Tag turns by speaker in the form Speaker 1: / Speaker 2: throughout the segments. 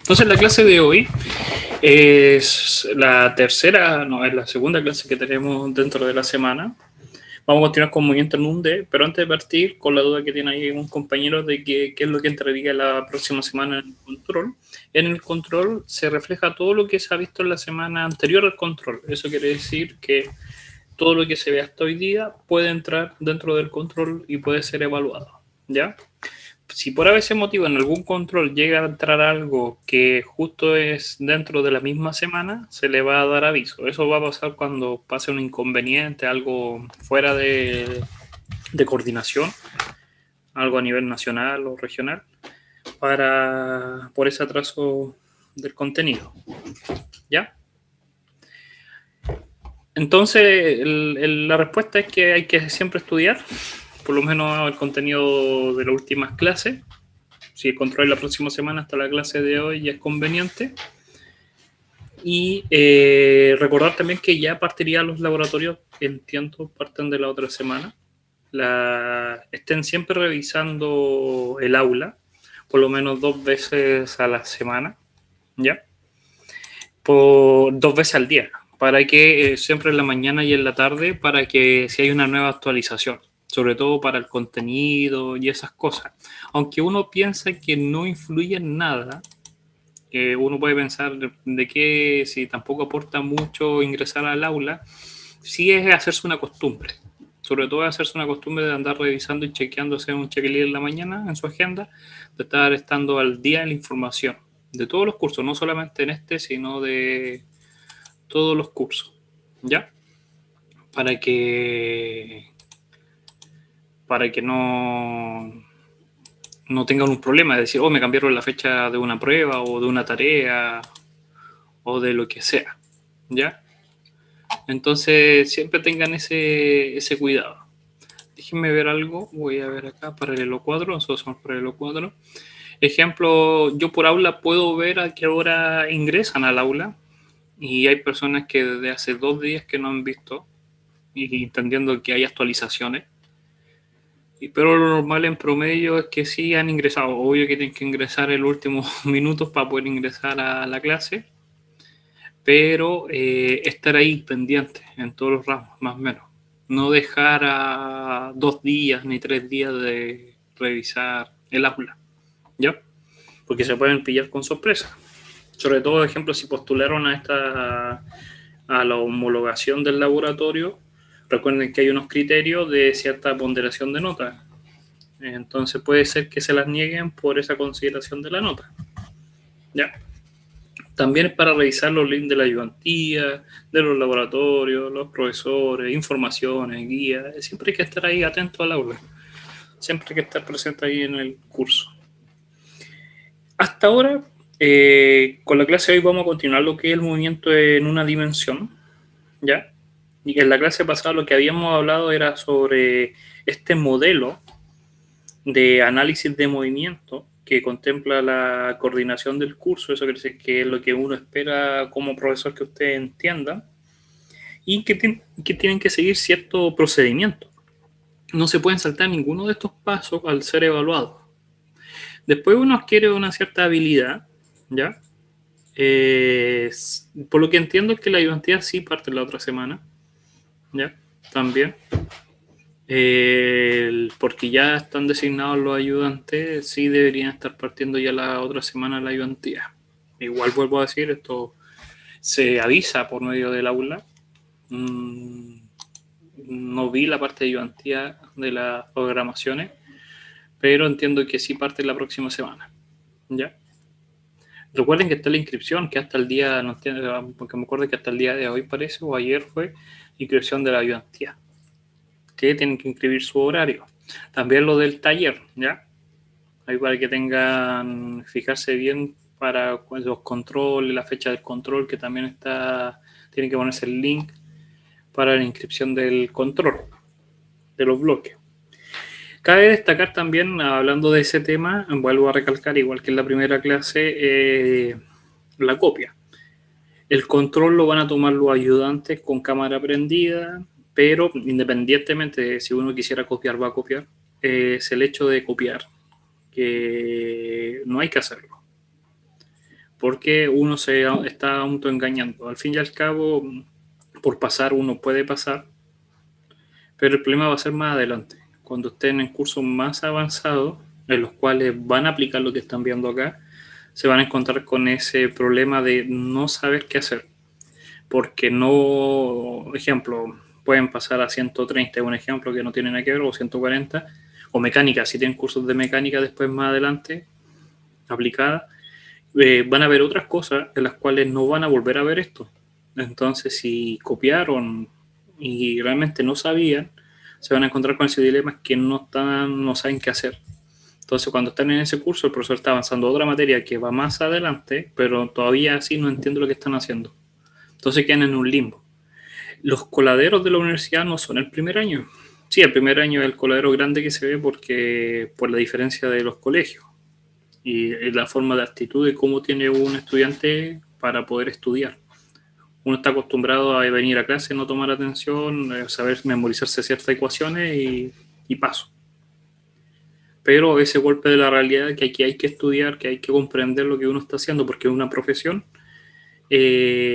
Speaker 1: Entonces la clase de hoy es la tercera, no, es la segunda clase que tenemos dentro de la semana. Vamos a continuar con Movimiento Mundo, pero antes de partir, con la duda que tiene ahí un compañero de qué es lo que entraría la próxima semana en el control. En el control se refleja todo lo que se ha visto en la semana anterior al control. Eso quiere decir que todo lo que se ve hasta hoy día puede entrar dentro del control y puede ser evaluado, ¿ya? Si por ese motivo en algún control llega a entrar algo que justo es dentro de la misma semana, se le va a dar aviso. Eso va a pasar cuando pase un inconveniente, algo fuera de coordinación, algo a nivel nacional o regional, por ese atraso del contenido. ¿Ya? Entonces, la respuesta es que hay que siempre estudiar, por lo menos el contenido de las últimas clases. Si el control la próxima semana hasta la clase de hoy ya es conveniente. Y recordar también que ya partirían los laboratorios, entiendo, parten de la otra semana. Estén siempre revisando el aula, por lo menos 2 veces a la semana, ¿ya? Por 2 veces al día, para que siempre en la mañana y en la tarde, para que si hay una nueva actualización, sobre todo para el contenido y esas cosas. Aunque uno piensa que no influye en nada, uno puede pensar de que si tampoco aporta mucho ingresar al aula, sí es hacerse una costumbre. Sobre todo hacerse una costumbre de andar revisando y chequeando, hacer un checklist en la mañana en su agenda, de estar estando al día en la información de todos los cursos, no solamente en este, sino de todos los cursos, ¿ya? Para que, para que no tengan un problema de decir, oh, me cambiaron la fecha de una prueba o de una tarea o de lo que sea, ¿ya? Entonces, siempre tengan ese cuidado. Déjenme ver algo. Voy a ver acá, paralelo 4. Nosotros somos paralelo 4. Ejemplo, yo por aula puedo ver a qué hora ingresan al aula. Y hay personas que desde hace 2 días que no han visto. Y entendiendo que hay actualizaciones. Pero lo normal en promedio es que sí han ingresado. Obvio que tienen que ingresar en los últimos minutos para poder ingresar a la clase. Pero estar ahí pendiente en todos los ramos, más o menos. No dejar a 2 días ni 3 días de revisar el aula, ¿ya? Porque se pueden pillar con sorpresa. Sobre todo, por ejemplo, si postularon a la homologación del laboratorio, recuerden que hay unos criterios de cierta ponderación de notas. Entonces puede ser que se las nieguen por esa consideración de la nota, ¿ya? También es para revisar los links de la ayudantía, de los laboratorios, los profesores, informaciones, guías. Siempre hay que estar ahí atento al aula. Siempre hay que estar presente ahí en el curso. Hasta ahora, con la clase de hoy vamos a continuar lo que es el movimiento en una dimensión, ¿ya? Y en la clase pasada lo que habíamos hablado era sobre este modelo de análisis de movimiento que contempla la coordinación del curso, eso quiere decir que es lo que uno espera como profesor que usted entienda, y que tienen que seguir cierto procedimiento. No se pueden saltar ninguno de estos pasos al ser evaluados. Después uno adquiere una cierta habilidad, ¿ya? Por lo que entiendo es que la ayudantía sí parte la otra semana, ¿ya? También. Porque ya están designados los ayudantes, sí deberían estar partiendo ya la otra semana la ayudantía. Igual vuelvo a decir, esto se avisa por medio del aula. No vi la parte de ayudantía de las programaciones, pero entiendo que sí parte la próxima semana. ¿Ya? Recuerden que está la inscripción, que hasta el día, no tiene, porque me acuerdo que hasta el día de hoy parece, o ayer fue, inscripción de la ayudantía, que tienen que inscribir su horario. También lo del taller, ¿ya? Ahí para que tengan, fijarse bien para los controles, la fecha del control, que también está, tiene que ponerse el link para la inscripción del control, de los bloques. Cabe destacar también, hablando de ese tema, vuelvo a recalcar, igual que en la primera clase, la copia. El control lo van a tomar los ayudantes con cámara prendida, pero independientemente de si uno quisiera copiar, va a copiar. Es el hecho de copiar, que no hay que hacerlo. porque uno se está autoengañando. Al fin y al cabo, por pasar uno puede pasar, pero el problema va a ser más adelante, cuando estén en cursos más avanzados, en los cuales van a aplicar lo que están viendo acá, se van a encontrar con ese problema de no saber qué hacer, porque no, ejemplo, pueden pasar a 130, un ejemplo que no tiene nada que ver, o 140, o mecánica, si tienen cursos de mecánica después más adelante, aplicada, van a ver otras cosas en las cuales no van a volver a ver esto. Entonces, si copiaron y realmente no sabían, se van a encontrar con ese dilema que no saben qué hacer. Entonces, cuando están en ese curso, el profesor está avanzando a otra materia que va más adelante, pero todavía así no entiende lo que están haciendo. Entonces quedan en un limbo. Los coladeros de la universidad no son el primer año. Sí, el primer año es el coladero grande que se ve porque por la diferencia de los colegios y la forma de actitud de cómo tiene un estudiante para poder estudiar. Uno está acostumbrado a venir a clase, no tomar atención, saber memorizarse ciertas ecuaciones y paso. Pero ese golpe de la realidad que aquí hay que estudiar, que hay que comprender lo que uno está haciendo porque es una profesión,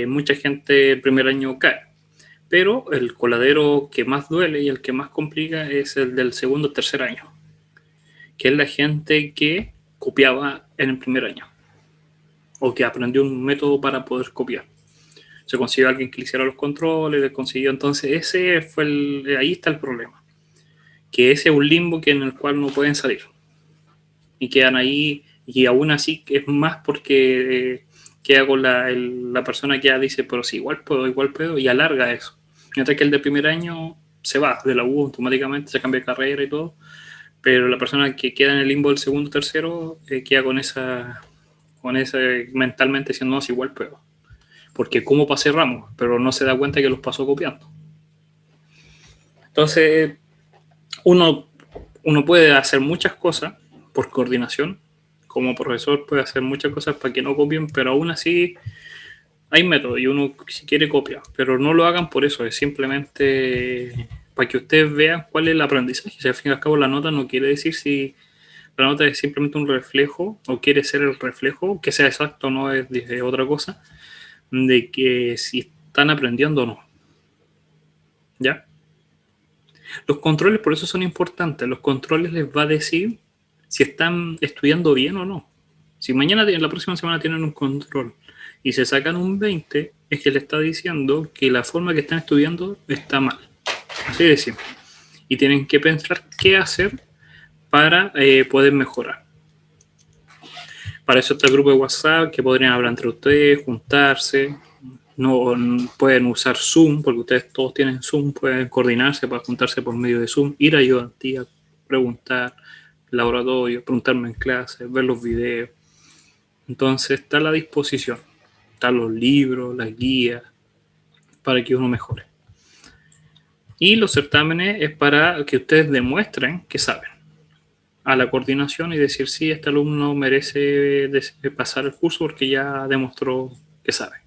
Speaker 1: mucha gente el primer año cae. Pero el coladero que más duele y el que más complica es el del segundo o tercer año, que es la gente que copiaba en el primer año o que aprendió un método para poder copiar. Se consiguió alguien que le hiciera los controles, le consiguió. Entonces, ese fue ahí está el problema. Que ese es un limbo en el cual no pueden salir. Y quedan ahí, y aún así es más porque queda con la persona que ya dice, pero sí, igual puedo, y alarga eso. Mientras que el de primer año se va de la U automáticamente, se cambia de carrera y todo, pero la persona que queda en el limbo del segundo, tercero, queda con ese mentalmente diciendo, no, sí, igual puedo. Porque cómo pasé ramos, pero no se da cuenta que los pasó copiando. Entonces, uno puede hacer muchas cosas por coordinación, como profesor puede hacer muchas cosas para que no copien, pero aún así hay métodos y uno si quiere copia, pero no lo hagan por eso, es simplemente para que ustedes vean cuál es el aprendizaje. Si al fin y al cabo la nota no quiere decir si la nota es simplemente un reflejo o quiere ser el reflejo, que sea exacto o no es de otra cosa, de que si están aprendiendo o no. ¿Ya? Los controles por eso son importantes. Los controles les va a decir si están estudiando bien o no. Si mañana, la próxima semana tienen un control y se sacan un 20, es que le está diciendo que la forma que están estudiando está mal. Así de simple. Y tienen que pensar qué hacer para poder mejorar. Para eso está el grupo de WhatsApp, que podrían hablar entre ustedes, juntarse. No pueden usar Zoom, porque ustedes todos tienen Zoom, pueden coordinarse para juntarse por medio de Zoom, ir a ayudantía, preguntar, laboratorio, preguntarme en clase, ver los videos. Entonces está a la disposición, están los libros, las guías, para que uno mejore. Y los certámenes es para que ustedes demuestren que saben a la coordinación y decir, sí, este alumno merece pasar el curso porque ya demostró que sabe.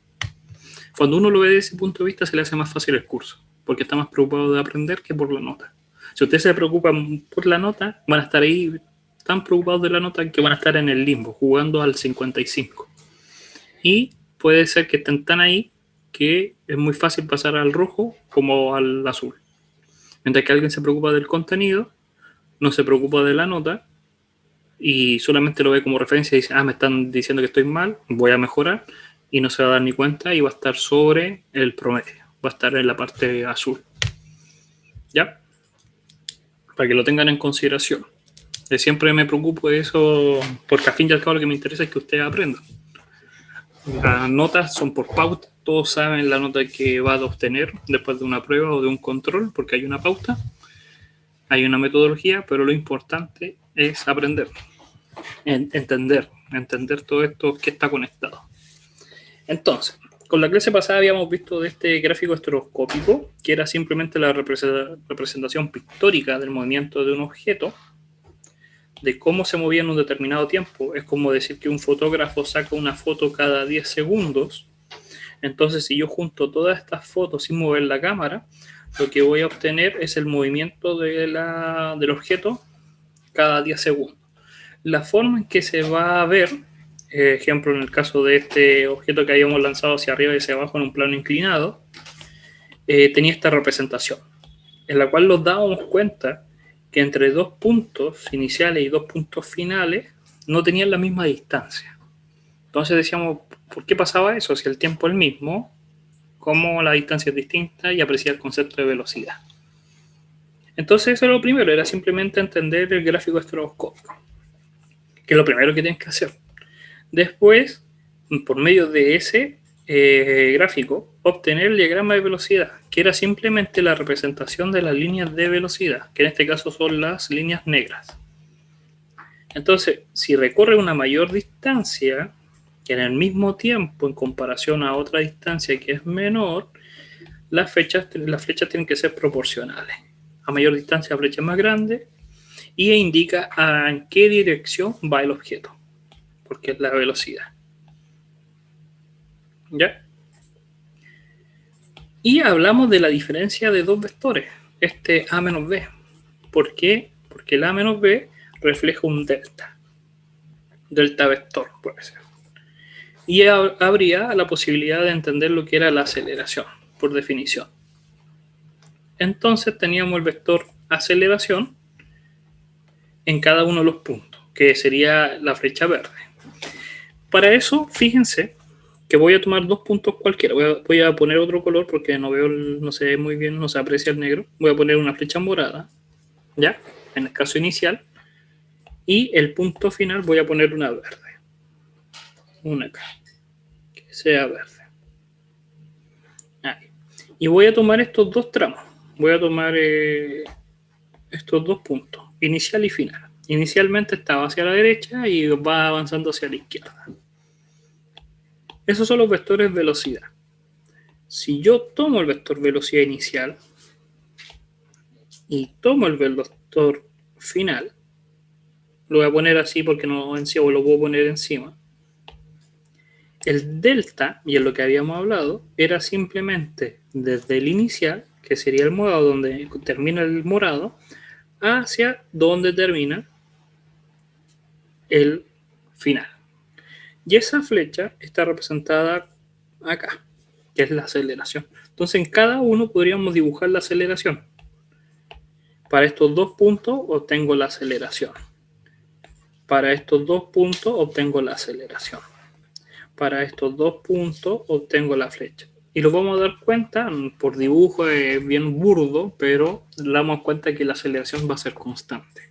Speaker 1: Cuando uno lo ve desde ese punto de vista, se le hace más fácil el curso, porque está más preocupado de aprender que por la nota. Si ustedes se preocupan por la nota, van a estar ahí tan preocupados de la nota que van a estar en el limbo, jugando al 55. Y puede ser que estén tan ahí que es muy fácil pasar al rojo como al azul. Mientras que alguien se preocupa del contenido, no se preocupa de la nota y solamente lo ve como referencia y dice, me están diciendo que estoy mal, voy a mejorar, y no se va a dar ni cuenta y va a estar sobre el promedio, va a estar en la parte azul. ¿Ya? Para que lo tengan en consideración. Siempre me preocupo de eso, porque al fin y al cabo lo que me interesa es que ustedes aprendan. Las notas son por pauta, todos saben la nota que va a obtener después de una prueba o de un control, porque hay una pauta, hay una metodología, pero lo importante es aprender, entender todo esto que está conectado. Entonces, con la clase pasada habíamos visto de este gráfico estereoscópico, que era simplemente la representación pictórica del movimiento de un objeto, de cómo se movía en un determinado tiempo. Es como decir que un fotógrafo saca una foto cada 10 segundos. Entonces, si yo junto todas estas fotos sin mover la cámara, lo que voy a obtener es el movimiento del objeto cada 10 segundos. La forma en que se va a ver ejemplo, en el caso de este objeto que habíamos lanzado hacia arriba y hacia abajo en un plano inclinado, tenía esta representación, en la cual nos dábamos cuenta que entre dos puntos iniciales y dos puntos finales no tenían la misma distancia. Entonces decíamos, ¿por qué pasaba eso? Si el tiempo es el mismo, ¿cómo la distancia es distinta? Y apreciar el concepto de velocidad. Entonces eso era lo primero, era simplemente entender el gráfico estroboscópico, que es lo primero que tienes que hacer. Después, por medio de ese gráfico, obtener el diagrama de velocidad, que era simplemente la representación de las líneas de velocidad, que en este caso son las líneas negras. Entonces, si recorre una mayor distancia, que en el mismo tiempo, en comparación a otra distancia que es menor, las flechas tienen que ser proporcionales. A mayor distancia, la flecha es más grande y indica en qué dirección va el objeto, porque es la velocidad. ¿Ya? Y hablamos de la diferencia de dos vectores, este A menos B. ¿Por qué? Porque el A menos B refleja un delta. Delta vector, puede ser. Y habría la posibilidad de entender lo que era la aceleración, por definición. Entonces teníamos el vector aceleración en cada uno de los puntos, que sería la flecha verde. Para eso, fíjense que voy a tomar dos puntos cualquiera. Voy a poner otro color porque no veo, no se ve muy bien, no se aprecia el negro. Voy a poner una flecha morada, ¿ya? En el caso inicial. Y el punto final voy a poner una verde. Una acá. Que sea verde. Ahí. Y voy a tomar estos dos tramos. Voy a tomar estos dos puntos, inicial y final. Inicialmente estaba hacia la derecha y va avanzando hacia la izquierda. Esos son los vectores velocidad. Si yo tomo el vector velocidad inicial y tomo el vector final, lo voy a poner así porque no encima, lo puedo poner encima. El delta, y en lo que habíamos hablado, era simplemente desde el inicial, que sería el morado, donde termina el morado, hacia donde termina el final. Y esa flecha está representada acá, que es la aceleración. Entonces en cada uno podríamos dibujar la aceleración. Para estos dos puntos obtengo la aceleración. Para estos dos puntos obtengo la aceleración. Para estos dos puntos obtengo la flecha. Y lo vamos a dar cuenta, por dibujo es bien burdo, pero damos cuenta que la aceleración va a ser constante.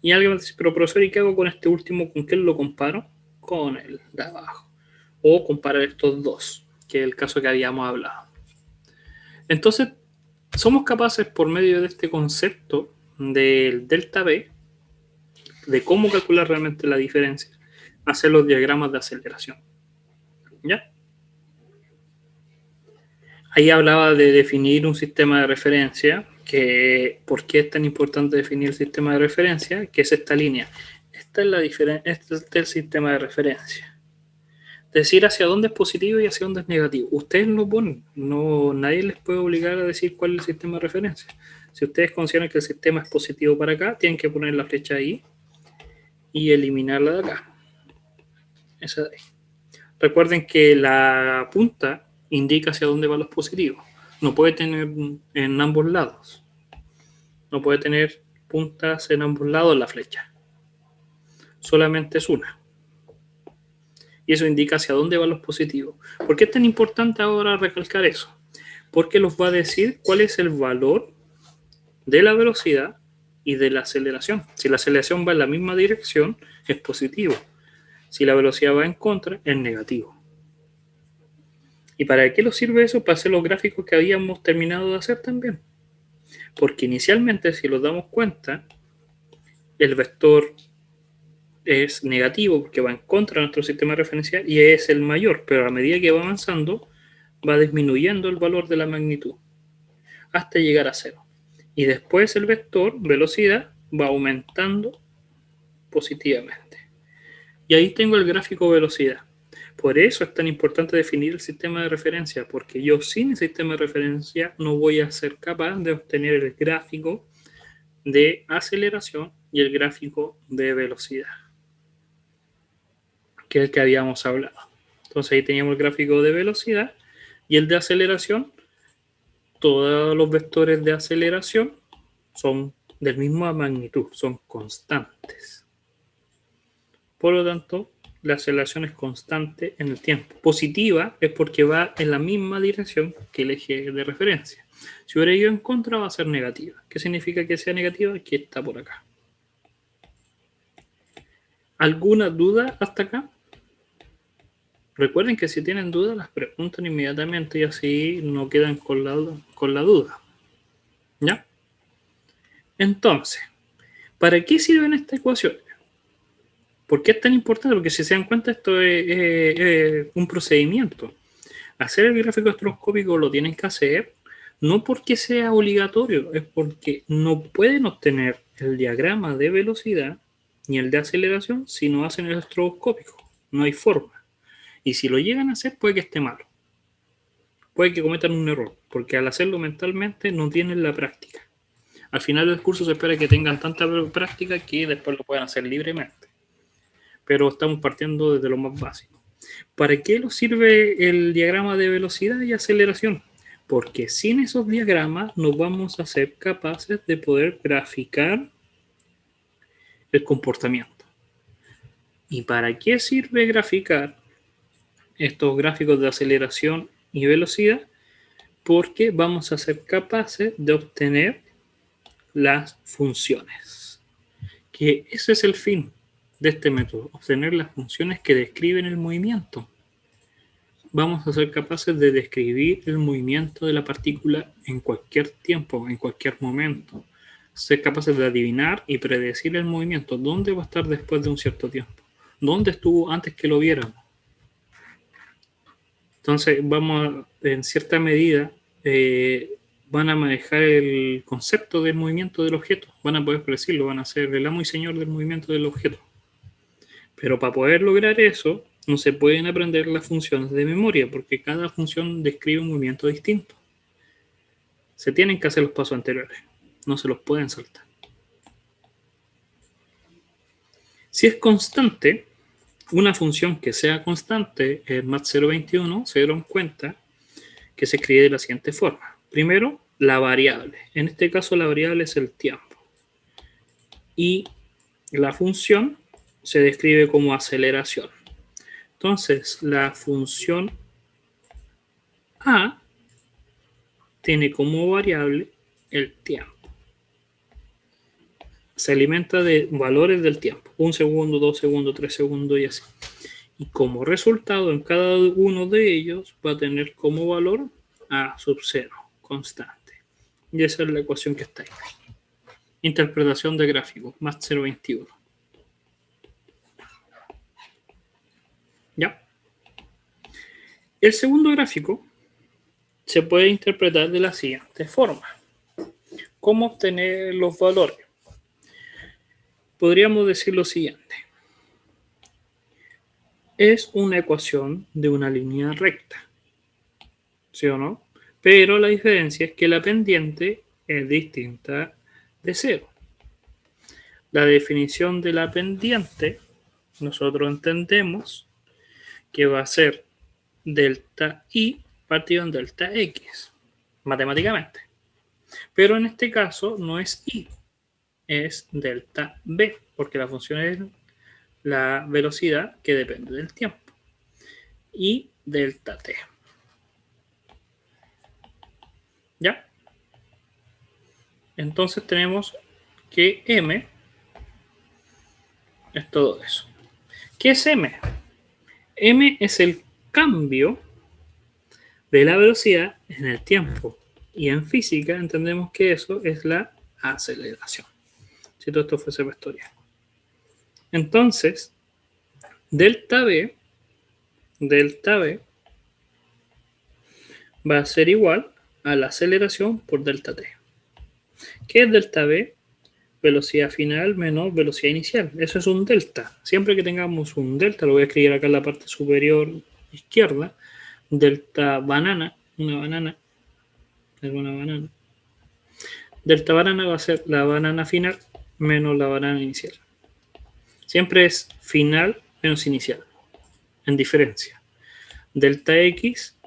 Speaker 1: Y alguien me dice, pero profesor, ¿y qué hago con este último? ¿Con qué lo comparo? Con el de abajo. O comparar estos dos, que es el caso que habíamos hablado. Entonces, somos capaces, por medio de este concepto del delta B, de cómo calcular realmente la diferencia, hacer los diagramas de aceleración. ¿Ya? Ahí hablaba de definir un sistema de referencia, que ¿por qué es tan importante definir el sistema de referencia? Que es esta línea. Esta es la diferencia, este es el sistema de referencia. Decir hacia dónde es positivo y hacia dónde es negativo. Ustedes lo ponen, no, nadie les puede obligar a decir cuál es el sistema de referencia. Si ustedes consideran que el sistema es positivo para acá, tienen que poner la flecha ahí y eliminarla de acá. Esa de ahí. Recuerden que la punta indica hacia dónde van los positivos. No puede tener en ambos lados. No puede tener puntas en ambos lados la flecha. Solamente es una. Y eso indica hacia dónde van los positivos. ¿Por qué es tan importante ahora recalcar eso? Porque nos va a decir cuál es el valor de la velocidad y de la aceleración. Si la aceleración va en la misma dirección, es positivo. Si la velocidad va en contra, es negativo. ¿Y para qué nos sirve eso? Para hacer los gráficos que habíamos terminado de hacer también. Porque inicialmente, si nos damos cuenta, el vector es negativo porque va en contra de nuestro sistema referencial y es el mayor, pero a medida que va avanzando, va disminuyendo el valor de la magnitud hasta llegar a cero. Y después el vector, velocidad, va aumentando positivamente. Y ahí tengo el gráfico velocidad. Por eso es tan importante definir el sistema de referencia, porque yo sin el sistema de referencia no voy a ser capaz de obtener el gráfico de aceleración y el gráfico de velocidad. que es el que habíamos hablado. Entonces ahí teníamos el gráfico de velocidad y el de aceleración. Todos los vectores de aceleración son de la misma magnitud, son constantes. Por lo tanto, la aceleración es constante en el tiempo. Positiva es porque va en la misma dirección que el eje de referencia. Si hubiera ido en contra, va a ser negativa. ¿Qué significa que sea negativa? Que está por acá. ¿Alguna duda hasta acá? Recuerden que si tienen dudas, las preguntan inmediatamente y así no quedan con la duda. ¿Ya? Entonces, ¿para qué sirven estas ecuaciones? ¿Por qué es tan importante? Porque si se dan cuenta, esto es un procedimiento. Hacer el gráfico estroboscópico lo tienen que hacer, no porque sea obligatorio, es porque no pueden obtener el diagrama de velocidad ni el de aceleración si no hacen el estroboscópico. No hay forma. Y si lo llegan a hacer, puede que esté malo. Puede que cometan un error, porque al hacerlo mentalmente no tienen la práctica. Al final del curso se espera que tengan tanta práctica que después lo puedan hacer libremente. Pero estamos partiendo desde lo más básico. ¿Para qué nos sirve el diagrama de velocidad y aceleración? Porque sin esos diagramas no vamos a ser capaces de poder graficar el comportamiento. ¿Y para qué sirve graficar estos gráficos de aceleración y velocidad? Porque vamos a ser capaces de obtener las funciones. Que ese es el fin de este método, obtener las funciones que describen el movimiento. Vamos a ser capaces de describir el movimiento de la partícula en cualquier tiempo, en cualquier momento. Ser capaces de adivinar y predecir el movimiento. ¿Dónde va a estar después de un cierto tiempo? ¿Dónde estuvo antes que lo viéramos? Entonces, vamos en cierta medida, van a manejar el concepto del movimiento del objeto. Van a poder predecirlo, van a ser el amo y señor del movimiento del objeto. Pero para poder lograr eso, no se pueden aprender las funciones de memoria, porque cada función describe un movimiento distinto. Se tienen que hacer los pasos anteriores, no se los pueden saltar. Si es constante, una función que sea constante, el MAT 021, se dieron cuenta que se escribe de la siguiente forma. Primero, la variable. En este caso, la variable es el tiempo. Y la función se describe como aceleración. Entonces, la función A tiene como variable el tiempo. Se alimenta de valores del tiempo. 1 segundo, 2 segundos, 3 segundos y así. Y como resultado, en cada uno de ellos va a tener como valor A sub 0, constante. Y esa es la ecuación que está ahí. Interpretación de gráficos, más 0,21. ¿Ya? El segundo gráfico se puede interpretar de la siguiente forma. ¿Cómo obtener los valores? Podríamos decir lo siguiente. Es una ecuación de una línea recta, ¿sí o no? Pero la diferencia es que la pendiente es distinta de 0. La definición de la pendiente, nosotros entendemos que va a ser delta I partido en delta X, matemáticamente. Pero en este caso no es I, es delta B, porque la función es la velocidad que depende del tiempo. Y delta T. ¿Ya? Entonces tenemos que M es todo eso. ¿Qué es M? M es el cambio de la velocidad en el tiempo. Y en física entendemos que eso es la aceleración. Si todo esto fuese vectorial. Entonces, delta B va a ser igual a la aceleración por delta T. ¿Qué es delta B? Velocidad final menos velocidad inicial. Eso es un delta. Siempre que tengamos un delta, lo voy a escribir acá en la parte superior izquierda, delta banana, una banana, delta banana va a ser la banana final menos la banana inicial. Siempre es final menos inicial. en diferencia. Delta X,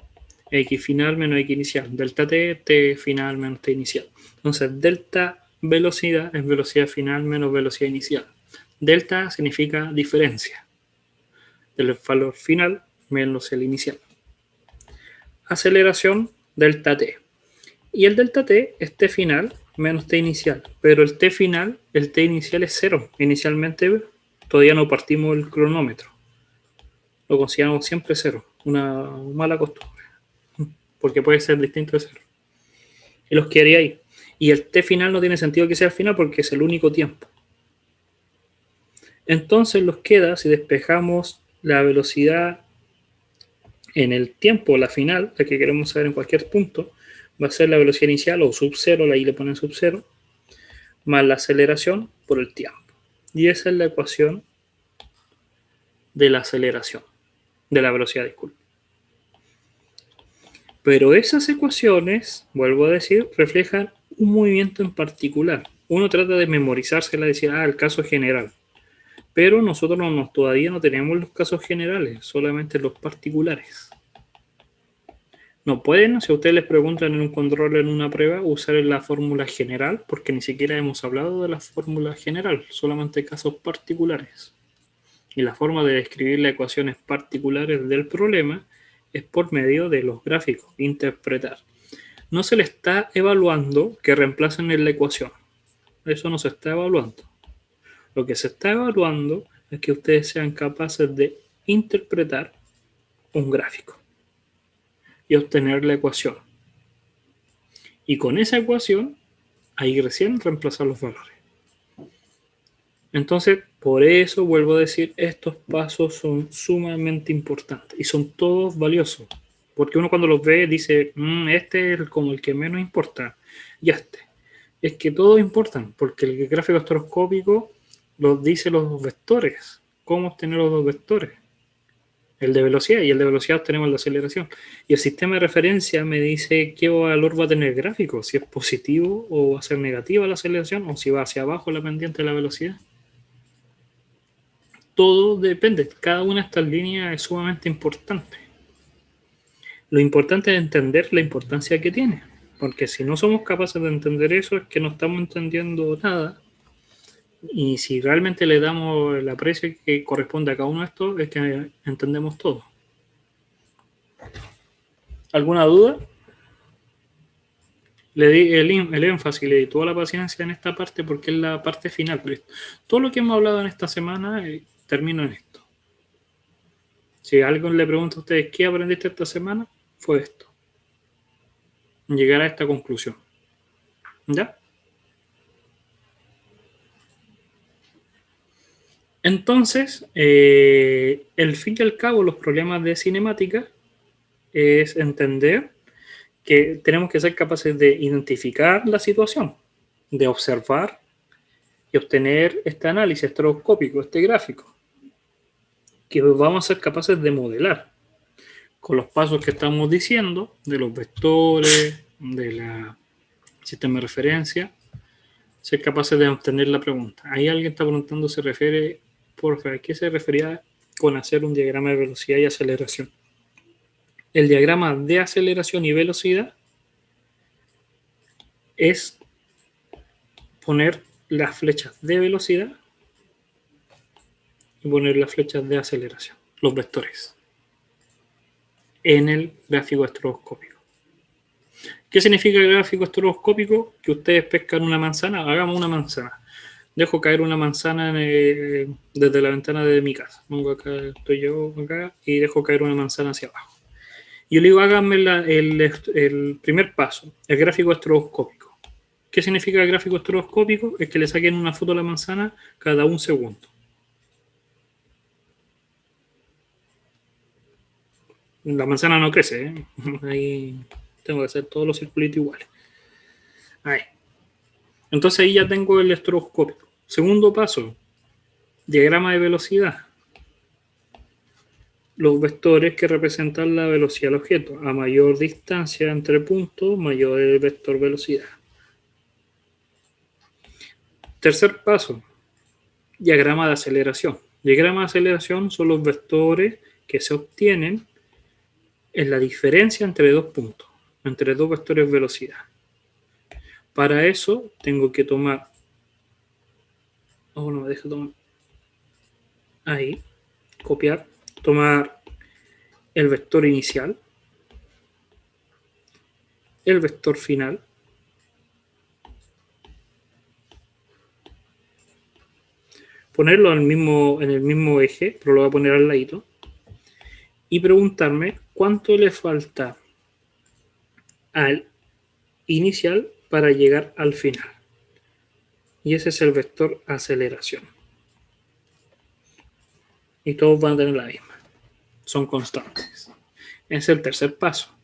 Speaker 1: X final menos X inicial. Delta T, T final menos T inicial. Entonces, delta velocidad es velocidad final menos velocidad inicial. Delta significa diferencia del valor final menos el inicial. Aceleración, delta T. Y el delta T es T final menos T inicial. Pero el T final, el T inicial es 0. Inicialmente todavía no partimos el cronómetro. Lo consideramos siempre 0. Una mala costumbre. Porque puede ser distinto de 0. Y los quedaría ahí. Y el T final no tiene sentido que sea el final porque es el único tiempo. Entonces los queda, si despejamos la velocidad en el tiempo, la final, la que queremos saber en cualquier punto, va a ser la velocidad inicial o sub 0, ahí le ponen sub 0, más la aceleración por el tiempo. Y esa es la ecuación de la aceleración, de la velocidad, disculpe. Pero esas ecuaciones, vuelvo a decir, reflejan un movimiento en particular. Uno trata de memorizársela y decir, el caso general. Pero nosotros todavía no tenemos los casos generales, solamente los particulares. No pueden, si a ustedes les preguntan en un control, en una prueba, usar la fórmula general, porque ni siquiera hemos hablado de la fórmula general, solamente casos particulares. Y la forma de describir las ecuaciones particulares del problema es por medio de los gráficos, interpretar. No se le está evaluando que reemplacen en la ecuación. Eso no se está evaluando. Lo que se está evaluando es que ustedes sean capaces de interpretar un gráfico y obtener la ecuación. Y con esa ecuación, ahí recién reemplazar los valores. Entonces, por eso vuelvo a decir, estos pasos son sumamente importantes y son todos valiosos. Porque uno cuando los ve dice, este es como el que menos importa. Y este. Es que todos importan, porque el gráfico estereoscópico los dice los vectores. ¿Cómo obtener los dos vectores? El de velocidad, y el de velocidad obtenemos el de aceleración. Y el sistema de referencia me dice qué valor va a tener el gráfico, si es positivo o va a ser negativa la aceleración, o si va hacia abajo la pendiente de la velocidad. Todo depende, cada una de estas líneas es sumamente importante. Lo importante es entender la importancia que tiene, porque si no somos capaces de entender eso es que no estamos entendiendo nada. Y si realmente le damos el aprecio que corresponde a cada uno de estos, es que entendemos todo. ¿Alguna duda? Le di el énfasis, le di toda la paciencia en esta parte porque es la parte final. Todo lo que hemos hablado en esta semana termino en esto. Si alguien le pregunta a ustedes qué aprendiste esta semana, fue esto. Llegar a esta conclusión. ¿Ya? Entonces, el fin y al cabo, los problemas de cinemática es entender que tenemos que ser capaces de identificar la situación, de observar y obtener este análisis estereoscópico, este gráfico, que vamos a ser capaces de modelar con los pasos que estamos diciendo, de los vectores, del sistema de referencia, ser capaces de obtener la pregunta. Ahí alguien está preguntando, se refiere, ¿a qué se refería con hacer un diagrama de velocidad y aceleración? El diagrama de aceleración y velocidad es poner las flechas de velocidad y poner las flechas de aceleración, los vectores, en el gráfico estereoscópico. ¿Qué significa el gráfico estereoscópico? Que ustedes pescan una manzana, hagamos una manzana. Dejo caer una manzana desde la ventana de mi casa. Pongo acá, estoy yo acá y dejo caer una manzana hacia abajo. Y yo le digo, háganme el primer paso, el gráfico estereoscópico. ¿Qué significa el gráfico estereoscópico? Es que le saquen una foto a la manzana cada un segundo. La manzana no crece, ¿eh? Ahí tengo que hacer todos los circulitos iguales. Ahí. Entonces ahí ya tengo el estereoscópico. Segundo paso, diagrama de velocidad. Los vectores que representan la velocidad del objeto. A mayor distancia entre puntos, mayor el vector velocidad. Tercer paso, diagrama de aceleración. Diagrama de aceleración son los vectores que se obtienen es la diferencia entre dos puntos, entre dos vectores velocidad. Para eso tengo que tomar, no me deja tomar, ahí, copiar, tomar el vector inicial, el vector final, ponerlo en el mismo eje, pero lo voy a poner al ladito, y preguntarme cuánto le falta al inicial para llegar al final. Y ese es el vector aceleración. Y todos van a tener la misma. Son constantes. Ese es el tercer paso.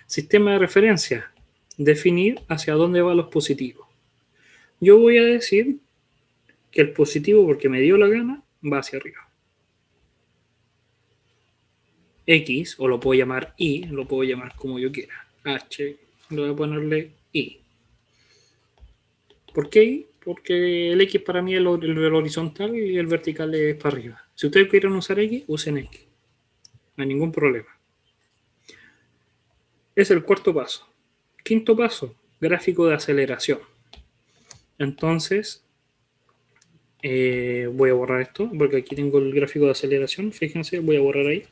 Speaker 1: Sistema de referencia. Definir hacia dónde van los positivos. Yo voy a decir que el positivo, porque me dio la gana, va hacia arriba. X, o lo puedo llamar Y, lo puedo llamar como yo quiera. H, le voy a ponerle Y. ¿Por qué Y? Porque el X para mí es el horizontal y el vertical es para arriba. Si ustedes quieren usar X, usen X. No hay ningún problema. Es el cuarto paso. Quinto paso, gráfico de aceleración. Entonces, voy a borrar esto, porque aquí tengo el gráfico de aceleración. Fíjense, voy a borrar ahí.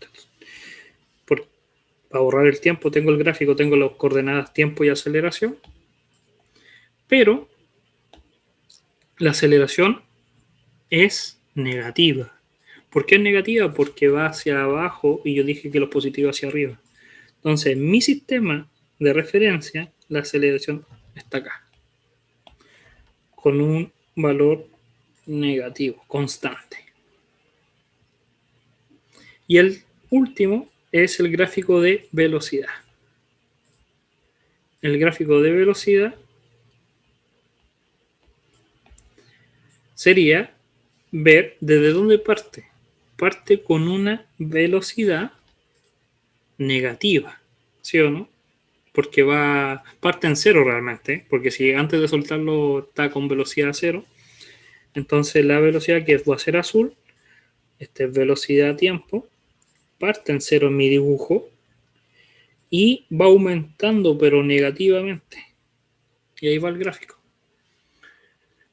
Speaker 1: Para borrar el tiempo tengo el gráfico, tengo las coordenadas tiempo y aceleración. Pero la aceleración es negativa. ¿Por qué es negativa? Porque va hacia abajo y yo dije que los positivos hacia arriba. Entonces, en mi sistema de referencia, la aceleración está acá. Con un valor negativo, constante. Y el último es el gráfico de velocidad. El gráfico de velocidad sería ver desde dónde parte. Parte con una velocidad negativa, ¿sí o no? Porque parte en cero realmente, porque si antes de soltarlo está con velocidad cero, entonces la velocidad que va a ser azul, esta es velocidad tiempo, parte en cero en mi dibujo y va aumentando pero negativamente. Y ahí va el gráfico.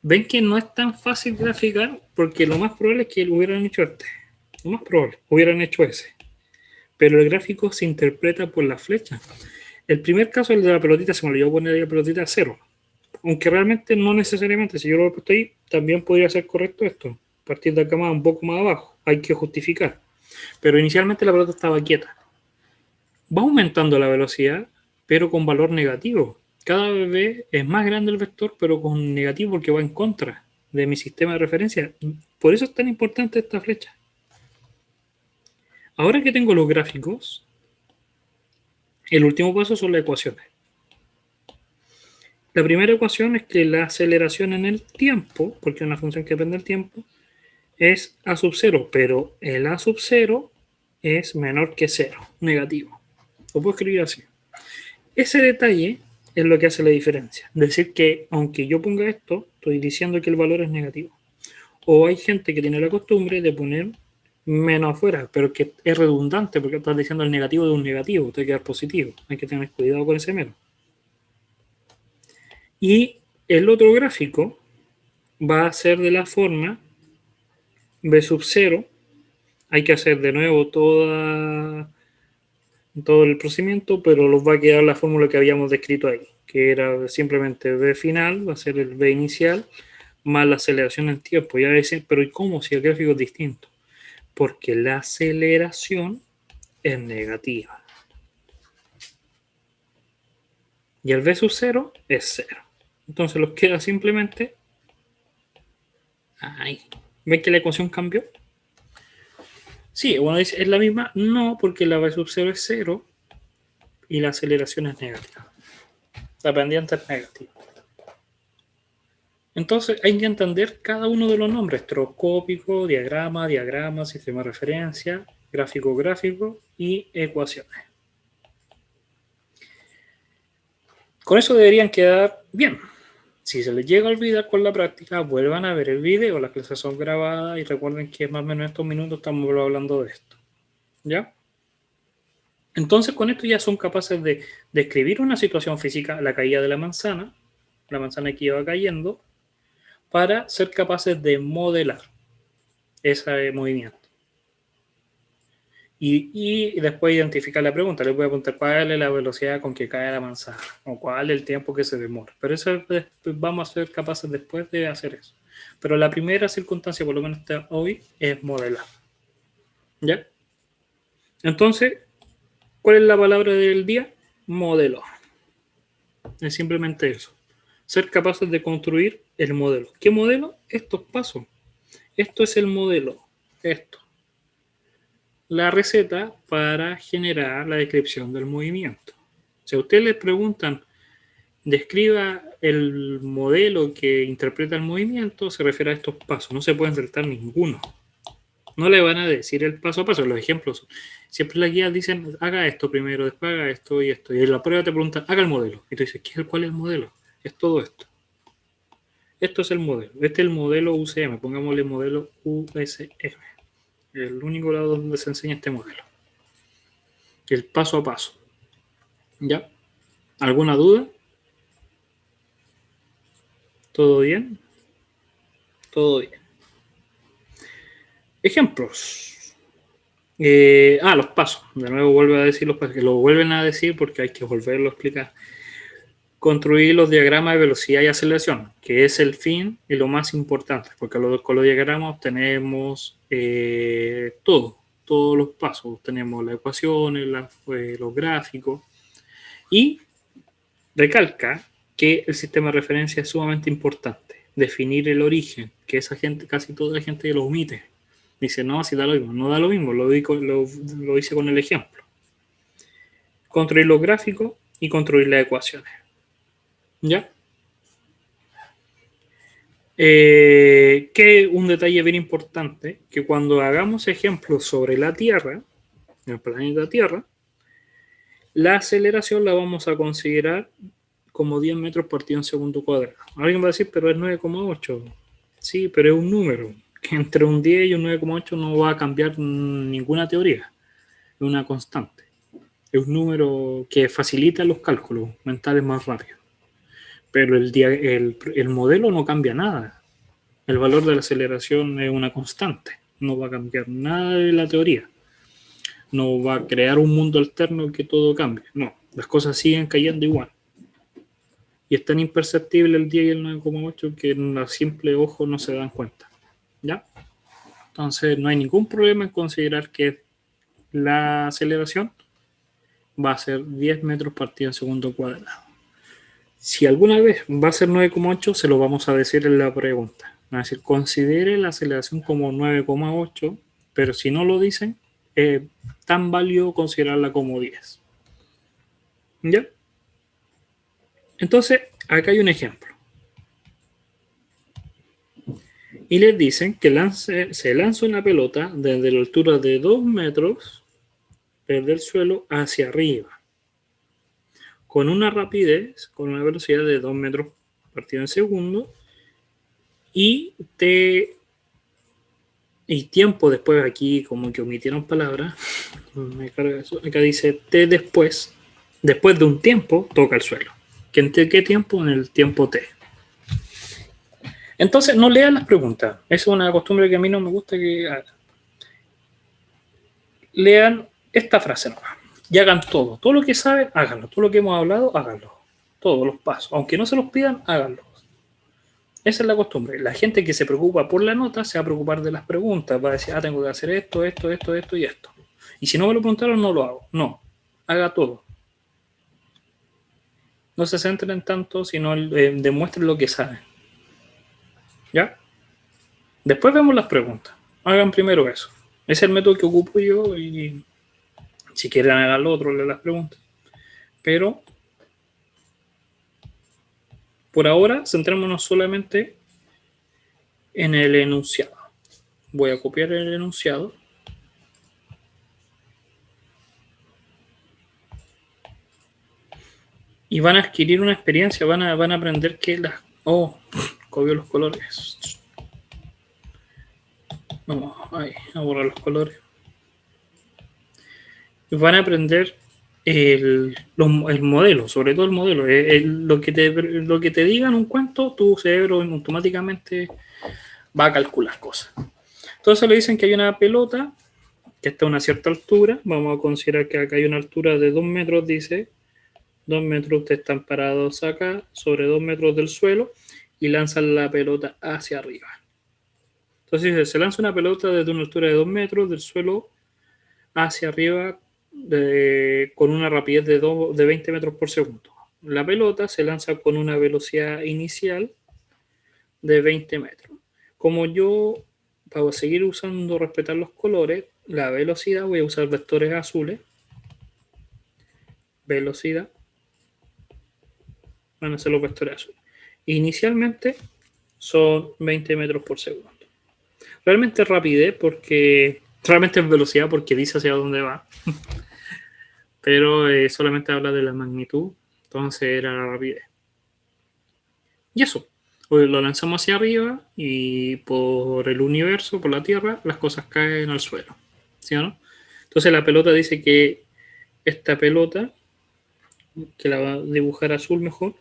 Speaker 1: Ven que no es tan fácil graficar porque lo más probable es que lo hubieran hecho este. Lo más probable, hubieran hecho ese. Pero el gráfico se interpreta por la flecha. El primer caso, el de la pelotita, se me olvidó poner ahí la pelotita a cero. Aunque realmente no necesariamente, si yo lo he puesto ahí, también podría ser correcto esto. Partir de acá más, un poco más abajo. Hay que justificar. Pero inicialmente la pelota estaba quieta. Va aumentando la velocidad, pero con valor negativo. Cada vez es más grande el vector, pero con negativo porque va en contra de mi sistema de referencia. Por eso es tan importante esta flecha. Ahora que tengo los gráficos, el último paso son las ecuaciones. La primera ecuación es que la aceleración en el tiempo, porque es una función que depende del tiempo, es a sub 0, pero el a sub 0 es menor que 0, negativo. Lo puedo escribir así. Ese detalle es lo que hace la diferencia. Decir que aunque yo ponga esto, estoy diciendo que el valor es negativo. O hay gente que tiene la costumbre de poner menos afuera, pero que es redundante porque estás diciendo el negativo de un negativo, usted queda positivo. Hay que tener cuidado con ese menos. Y el otro gráfico va a ser de la forma b sub 0. Hay que hacer de nuevo todo el procedimiento, pero nos va a quedar la fórmula que habíamos descrito ahí, que era simplemente b final, va a ser el b inicial, más la aceleración en tiempo. Ya decir, pero ¿y cómo si el gráfico es distinto? Porque la aceleración es negativa. Y el b sub 0 es 0. Entonces nos queda simplemente ahí. ¿Ven que la ecuación cambió? Sí, bueno, ¿es la misma? No, porque la b sub 0 es 0 y la aceleración es negativa. La pendiente es negativa. Entonces hay que entender cada uno de los nombres: estroboscópico, diagrama, sistema de referencia, gráfico y ecuaciones. Con eso deberían quedar bien. Si se les llega a olvidar con la práctica, vuelvan a ver el video, las clases son grabadas y recuerden que más o menos en estos minutos estamos hablando de esto. ¿Ya? Entonces, con esto ya son capaces de describir una situación física, la caída de la manzana que iba cayendo, para ser capaces de modelar ese movimiento. Y después identificar la pregunta. Les voy a preguntar cuál es la velocidad con que cae la manzana o cuál es el tiempo que se demora. Pero eso vamos a ser capaces después de hacer eso. Pero la primera circunstancia, por lo menos hasta hoy, es modelar. ¿Ya? Entonces, ¿cuál es la palabra del día? Modelo. Es simplemente eso. Ser capaces de construir el modelo. ¿Qué modelo? Estos pasos. Esto es el modelo. Esto. La receta para generar la descripción del movimiento. Si a ustedes les preguntan, describa el modelo que interpreta el movimiento, se refiere a estos pasos. No se pueden saltar ninguno. No le van a decir el paso a paso. Los ejemplos, siempre las guías dicen, haga esto primero, después haga esto y esto. Y en la prueba te preguntan, haga el modelo. Y tú dices, ¿cuál es el modelo? Es todo esto. Esto es el modelo. Este es el modelo UCM. Pongámosle modelo USM. El único lado donde se enseña este modelo. El paso a paso. ¿Ya? ¿Alguna duda? ¿Todo bien? Todo bien. Ejemplos. Los pasos. De nuevo vuelve a decir los pasos, que lo vuelven a decir porque hay que volverlo a explicar. Construir los diagramas de velocidad y aceleración, que es el fin y lo más importante, porque con los diagramas obtenemos todos los pasos. Tenemos las ecuaciones, los gráficos, y recalca que el sistema de referencia es sumamente importante. Definir el origen, que esa gente, casi toda la gente lo omite. Dice, no, si da lo mismo. No da lo mismo, lo hice con el ejemplo. Construir los gráficos y construir las ecuaciones. ¿Ya? Que un detalle bien importante, que cuando hagamos ejemplos sobre la Tierra, el planeta Tierra, la aceleración la vamos a considerar como 10 metros partido en segundo cuadrado. Alguien va a decir, pero es 9,8. Sí, pero es un número, que entre un 10 y un 9,8 no va a cambiar ninguna teoría, es una constante. Es un número que facilita los cálculos mentales más rápido. Pero el modelo no cambia nada. El valor de la aceleración es una constante. No va a cambiar nada de la teoría. No va a crear un mundo alterno que todo cambie. No, las cosas siguen cayendo igual. Y es tan imperceptible el 10 y el 9,8 que en la simple ojo no se dan cuenta. ¿Ya? Entonces no hay ningún problema en considerar que la aceleración va a ser 10 metros partido en segundo cuadrado. Si alguna vez va a ser 9,8, se lo vamos a decir en la pregunta. Va a decir, considere la aceleración como 9,8, pero si no lo dicen, es tan válido considerarla como 10. ¿Ya? Entonces, acá hay un ejemplo. Y les dicen que se lanza una pelota desde la altura de 2 metros desde el suelo hacia arriba, con una rapidez, con una velocidad de 2 metros partido en segundo, y tiempo después, aquí como que omitieron palabras, acá dice T después de un tiempo toca el suelo. ¿En qué tiempo? En el tiempo T. Entonces no lean las preguntas, es una costumbre que a mí no me gusta que hagan. Lean esta frase nomás y hagan todo lo que saben, háganlo, todo lo que hemos hablado, háganlo, todos los pasos, aunque no se los pidan, háganlo. Esa es la costumbre. La gente que se preocupa por la nota se va a preocupar de las preguntas, va a decir, tengo que hacer esto y esto. Y si no me lo preguntaron, no lo hago. No, haga todo. No se centren tanto, sino demuestren lo que saben. ¿Ya? Después vemos las preguntas. Hagan primero eso. Ese es el método que ocupo yo y si quieren hagan lo otro, las preguntas. Pero por ahora centrémonos solamente en el enunciado. Voy a copiar el enunciado. Y van a adquirir una experiencia, van a aprender que las... copio los colores. Vamos a borrar los colores. van a aprender el modelo, sobre todo el modelo. Lo que te digan un cuento, tu cerebro automáticamente va a calcular cosas. Entonces le dicen que hay una pelota que está a una cierta altura. Vamos a considerar que acá hay una altura de 2 metros, dice. 2 metros, ustedes están parados acá, sobre 2 metros del suelo, y lanzan la pelota hacia arriba. Entonces se lanza una pelota desde una altura de 2 metros del suelo hacia arriba con una rapidez de 20 metros por segundo. La pelota se lanza con una velocidad inicial de 20 metros. Como yo, para seguir usando, respetar los colores, la velocidad, voy a usar vectores azules. Velocidad, van a ser los vectores azules. Inicialmente son 20 metros por segundo. Realmente es rapidez porque, realmente es velocidad porque dice hacia dónde va. Pero solamente habla de la magnitud, entonces era la rapidez. Y eso, pues lo lanzamos hacia arriba y por el universo, por la Tierra, las cosas caen al suelo. ¿Sí o no? Entonces la pelota dice que esta pelota, que la va a dibujar azul mejor,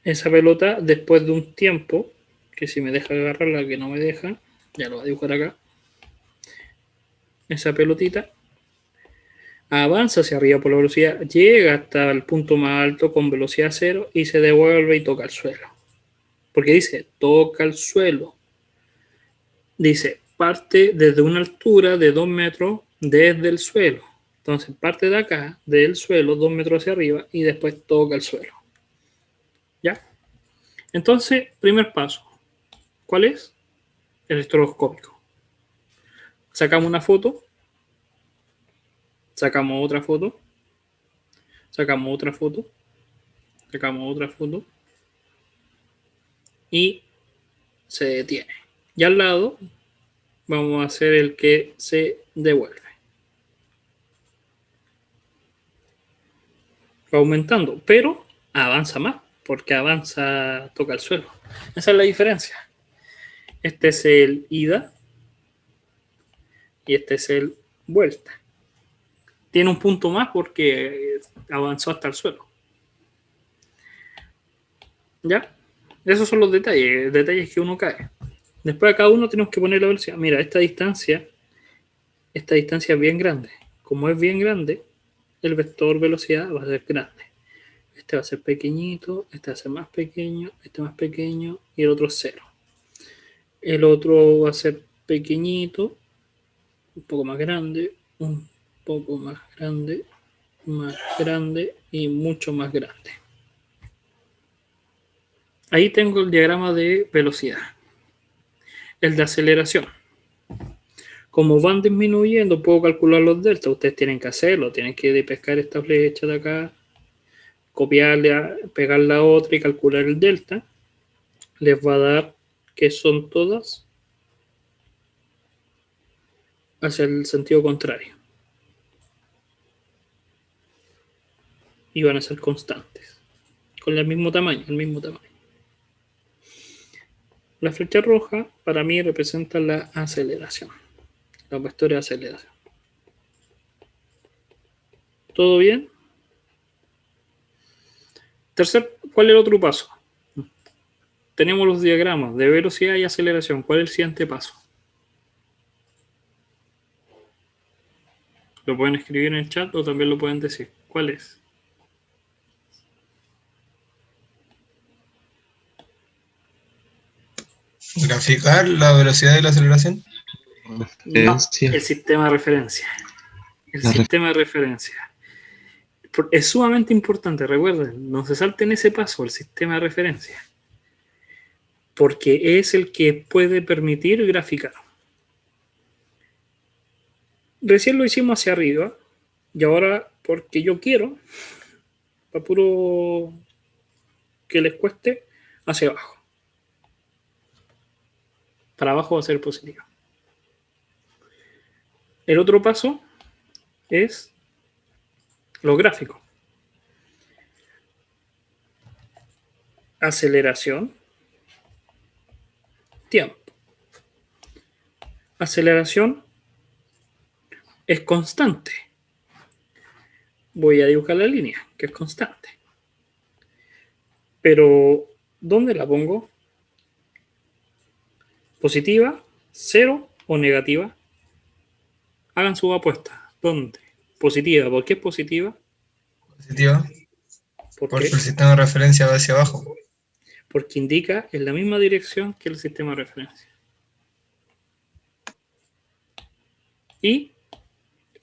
Speaker 1: esa pelota después de un tiempo, que si me deja agarrarla, que no me deja, ya lo voy a dibujar acá, esa pelotita avanza hacia arriba por la velocidad, llega hasta el punto más alto con velocidad cero y se devuelve y toca el suelo. Porque dice, toca el suelo. Dice, parte desde una altura de 2 metros desde el suelo. Entonces parte de acá, del suelo, 2 metros hacia arriba y después toca el suelo. ¿Ya? Entonces, primer paso. ¿Cuál es? El estroboscópico. Sacamos una foto, sacamos otra foto, sacamos otra foto, sacamos otra foto y se detiene. Y al lado vamos a hacer el que se devuelve. Va aumentando, pero avanza más, porque avanza, toca el suelo. Esa es la diferencia. Este es el ida y este es el vuelta. Tiene un punto más porque avanzó hasta el suelo. ¿Ya? Esos son los detalles que uno cae. Después a cada uno tenemos que poner la velocidad. Mira, esta distancia es bien grande. Como es bien grande, el vector velocidad va a ser grande. Este va a ser pequeñito, este va a ser más pequeño, este más pequeño y el otro es cero. El otro va a ser pequeñito, un poco más grande, un poco más grande y mucho más grande. Ahí tengo el diagrama de velocidad. El de aceleración. Como van disminuyendo, puedo calcular los deltas. Ustedes tienen que hacerlo, tienen que pescar esta flecha de acá, copiarla, pegar la otra y calcular el delta. Les va a dar que son todas hacia el sentido contrario. Y van a ser constantes. Con el mismo tamaño, La flecha roja para mí representa la aceleración. Los vectores de aceleración. ¿Todo bien? ¿Cuál es el otro paso? Tenemos los diagramas de velocidad y aceleración. ¿Cuál es el siguiente paso? Lo pueden escribir en el chat o también lo pueden decir. ¿Cuál es?
Speaker 2: Graficar la velocidad de la aceleración.
Speaker 1: No, el sistema de referencia. El sistema de referencia. Es sumamente importante, recuerden, no se salten ese paso, el sistema de referencia. Porque es el que puede permitir graficar. Recién lo hicimos hacia arriba y ahora, porque yo quiero, para puro que les cueste, hacia abajo. Para abajo va a ser positivo. El otro paso es los gráficos. Aceleración, tiempo. Aceleración es constante. Voy a dibujar la línea, que es constante. Pero, ¿dónde la pongo? ¿Positiva, 0 o negativa? Hagan su apuesta. ¿Dónde? Positiva. ¿Por qué es positiva?
Speaker 2: Positiva.
Speaker 1: ¿Por
Speaker 2: Porque
Speaker 1: qué?
Speaker 2: el sistema de referencia va hacia abajo.
Speaker 1: Porque indica en la misma dirección que el sistema de referencia. Y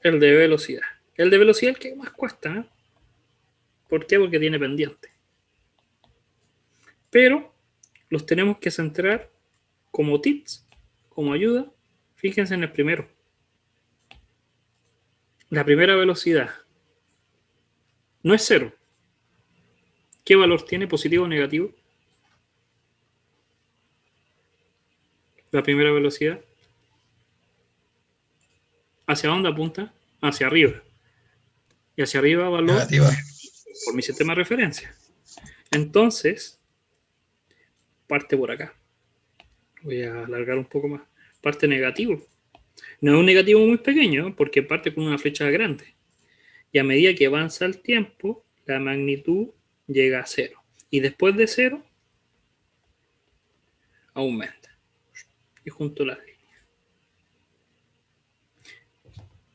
Speaker 1: el de velocidad. El de velocidad es el que más cuesta, ¿eh? ¿Por qué? Porque tiene pendiente. Pero los tenemos que centrar como tips, como ayuda. Fíjense en el primero. La primera velocidad no es 0. ¿Qué valor tiene? ¿Positivo o negativo? La primera velocidad. ¿Hacia dónde apunta? Hacia arriba. Y hacia arriba valor
Speaker 2: Negativa.
Speaker 1: por mi sistema de referencia. Entonces, parte por acá. Voy a alargar un poco más. Parte negativo. No es un negativo muy pequeño, porque parte con una flecha grande. Y a medida que avanza el tiempo, la magnitud llega a 0. Y después de 0, aumenta. Y junto a las líneas.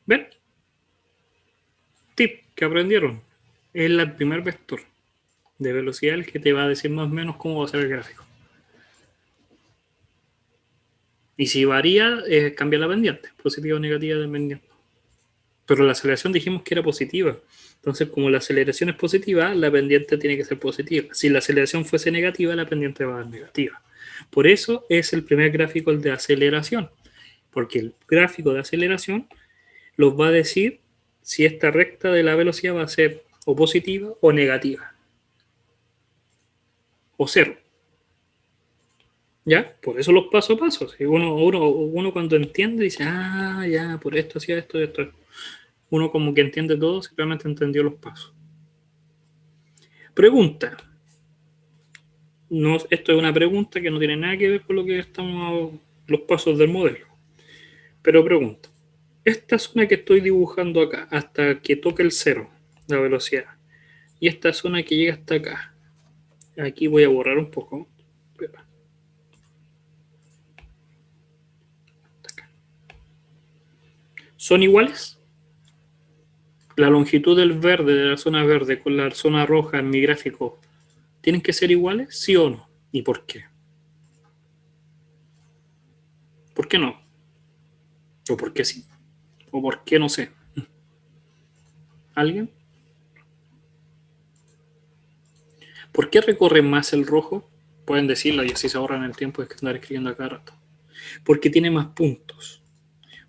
Speaker 1: ¿Ven? Tip que aprendieron. Es el primer vector de velocidad el que te va a decir más o menos cómo va a ser el gráfico. Y si varía, cambia la pendiente, positiva o negativa dependiendo. Pero la aceleración dijimos que era positiva. Entonces, como la aceleración es positiva, la pendiente tiene que ser positiva. Si la aceleración fuese negativa, la pendiente va a ser negativa. Por eso es el primer gráfico el de aceleración. Porque el gráfico de aceleración los va a decir si esta recta de la velocidad va a ser o positiva o negativa. O cero. ¿Ya? Por eso los paso a paso. Si uno cuando entiende dice, ah, ya, por esto hacía esto, esto. Uno como que entiende todo si realmente entendió los pasos. Pregunta. No, esto es una pregunta que no tiene nada que ver con lo que estamos, los pasos del modelo. Pero pregunta. Esta zona que estoy dibujando acá, hasta que toque el cero, la velocidad, y esta zona que llega hasta acá, aquí voy a borrar un poco. ¿Son iguales? La longitud del verde, de la zona verde, con la zona roja en mi gráfico, ¿tienen que ser iguales? ¿Sí o no? ¿Y por qué? ¿Por qué no? ¿O por qué sí? ¿O por qué no sé? ¿Alguien? ¿Por qué recorre más el rojo? Pueden decirlo y así se ahorran el tiempo de andar escribiendo a cada rato. Porque tiene más puntos.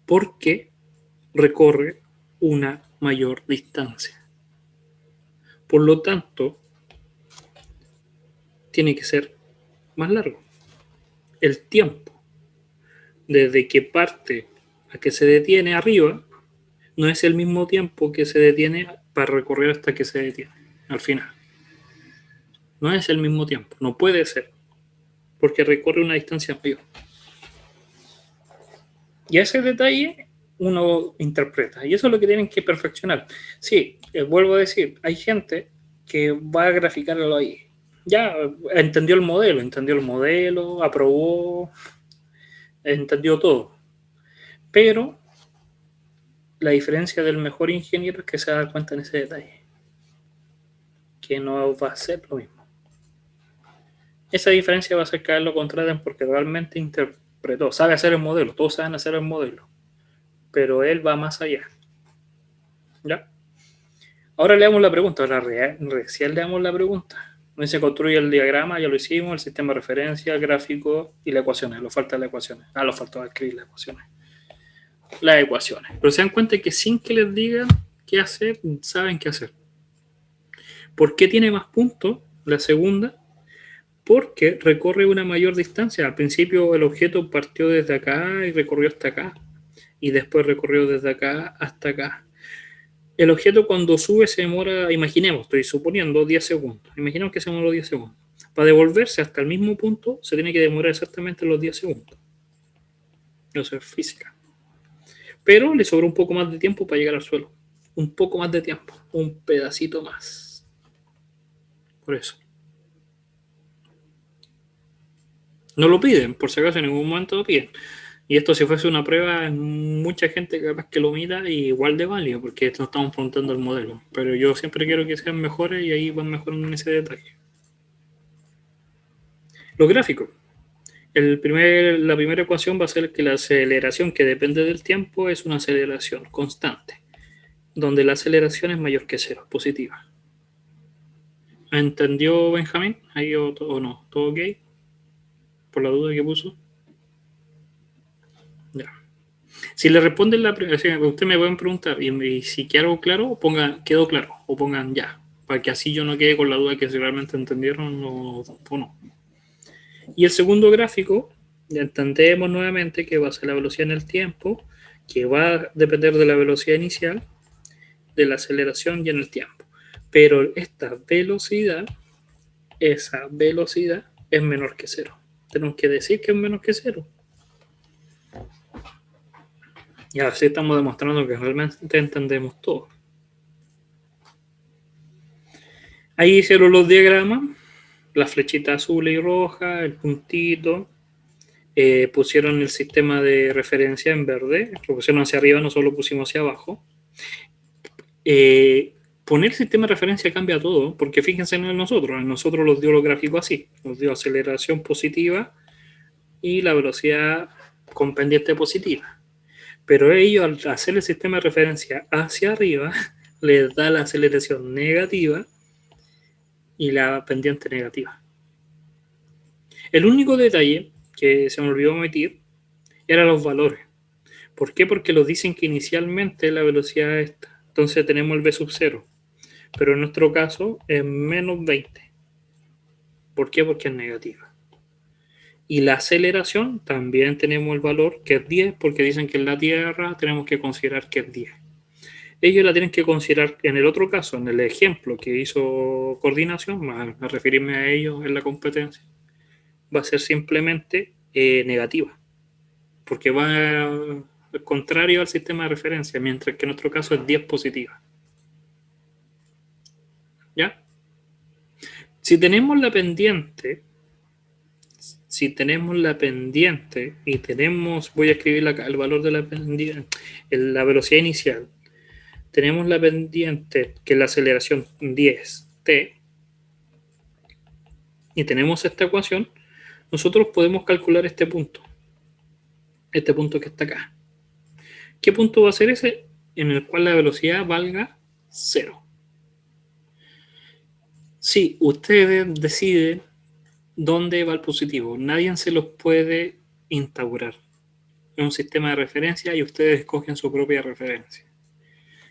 Speaker 1: Porque recorre una mayor distancia. Por lo tanto, tiene que ser más largo. El tiempo desde que parte a que se detiene arriba no es el mismo tiempo que se detiene para recorrer hasta que se detiene al final. No es el mismo tiempo, no puede ser, porque recorre una distancia mayor. Y ese detalle uno interpreta, y eso es lo que tienen que perfeccionar. Sí, vuelvo a decir, hay gente que va a graficarlo ahí. Ya entendió el modelo, aprobó, entendió todo. Pero la diferencia del mejor ingeniero es que se da cuenta en ese detalle, que no va a ser lo mismo. Esa diferencia va a hacer que a él lo contraten porque realmente interpretó, sabe hacer el modelo, todos saben hacer el modelo, pero él va más allá. ¿Ya? Ahora le damos la pregunta, ahora recién le damos la pregunta. No se construye el diagrama, ya lo hicimos, el sistema de referencia, el gráfico y las ecuaciones. Lo falta las ecuaciones. Lo faltó escribir las ecuaciones. Las ecuaciones. Pero se dan cuenta que sin que les digan qué hacer, saben qué hacer. ¿Por qué tiene más puntos la segunda? Porque recorre una mayor distancia. Al principio el objeto partió desde acá y recorrió hasta acá. Y después recorrió desde acá hasta acá. El objeto cuando sube se demora, imaginemos, estoy suponiendo 10 segundos. Imaginemos que se demoró 10 segundos. Para devolverse hasta el mismo punto se tiene que demorar exactamente los 10 segundos. Eso es física. pero le sobró un poco más de tiempo para llegar al suelo. Un poco más de tiempo, un pedacito más. Por eso. No lo piden, por si acaso en ningún momento lo piden. Y esto si fuese una prueba, mucha gente capaz que lo mira y igual de válido, porque no estamos preguntando el modelo. Pero yo siempre quiero que sean mejores y ahí van mejorando en ese detalle. Los gráficos. La primera ecuación va a ser que la aceleración que depende del tiempo es una aceleración constante, donde la aceleración es mayor que cero, positiva. ¿Entendió Benjamín? ¿Ahí o no? ¿Todo ok? Por la duda que puso. Ya. Si le responden la primera, usted me pueden preguntar y si quedó claro, quedó claro o pongan ya, para que así yo no quede con la duda que si realmente entendieron o no. Y el segundo gráfico, ya entendemos nuevamente que va a ser la velocidad en el tiempo, que va a depender de la velocidad inicial, de la aceleración y en el tiempo. Pero esa velocidad es menor que cero. Tenemos que decir que es menor que cero. Y así estamos demostrando que realmente entendemos todo. Ahí hicieron los diagramas, la flechita azul y roja, el puntito. Pusieron el sistema de referencia en verde, lo pusieron hacia arriba, nosotros lo pusimos hacia abajo. Poner el sistema de referencia cambia todo, porque fíjense en nosotros los dio los gráficos así, nos dio aceleración positiva y la velocidad con pendiente positiva. Pero ellos al hacer el sistema de referencia hacia arriba, les da la aceleración negativa y la pendiente negativa. El único detalle que se me olvidó omitir eran los valores. ¿Por qué? Porque los dicen que inicialmente la velocidad es esta. Entonces tenemos el v sub 0. Pero en nuestro caso es menos 20. ¿Por qué? Porque es negativa. Y la aceleración también tenemos el valor que es 10, porque dicen que en la Tierra tenemos que considerar que es 10. Ellos la tienen que considerar en el otro caso, en el ejemplo que hizo coordinación, a referirme a ellos en la competencia, va a ser simplemente negativa, porque va contrario al sistema de referencia, mientras que en nuestro caso es 10 positiva. ¿Ya? Si tenemos la pendiente y tenemos, voy a escribir el valor de la pendiente, la velocidad inicial, tenemos la pendiente que es la aceleración 10t y tenemos esta ecuación, nosotros podemos calcular este punto que está acá. ¿Qué punto va a ser ese? En el cual la velocidad valga 0. Si ustedes deciden dónde va el positivo, nadie se los puede instaurar. Es un sistema de referencia y ustedes escogen su propia referencia.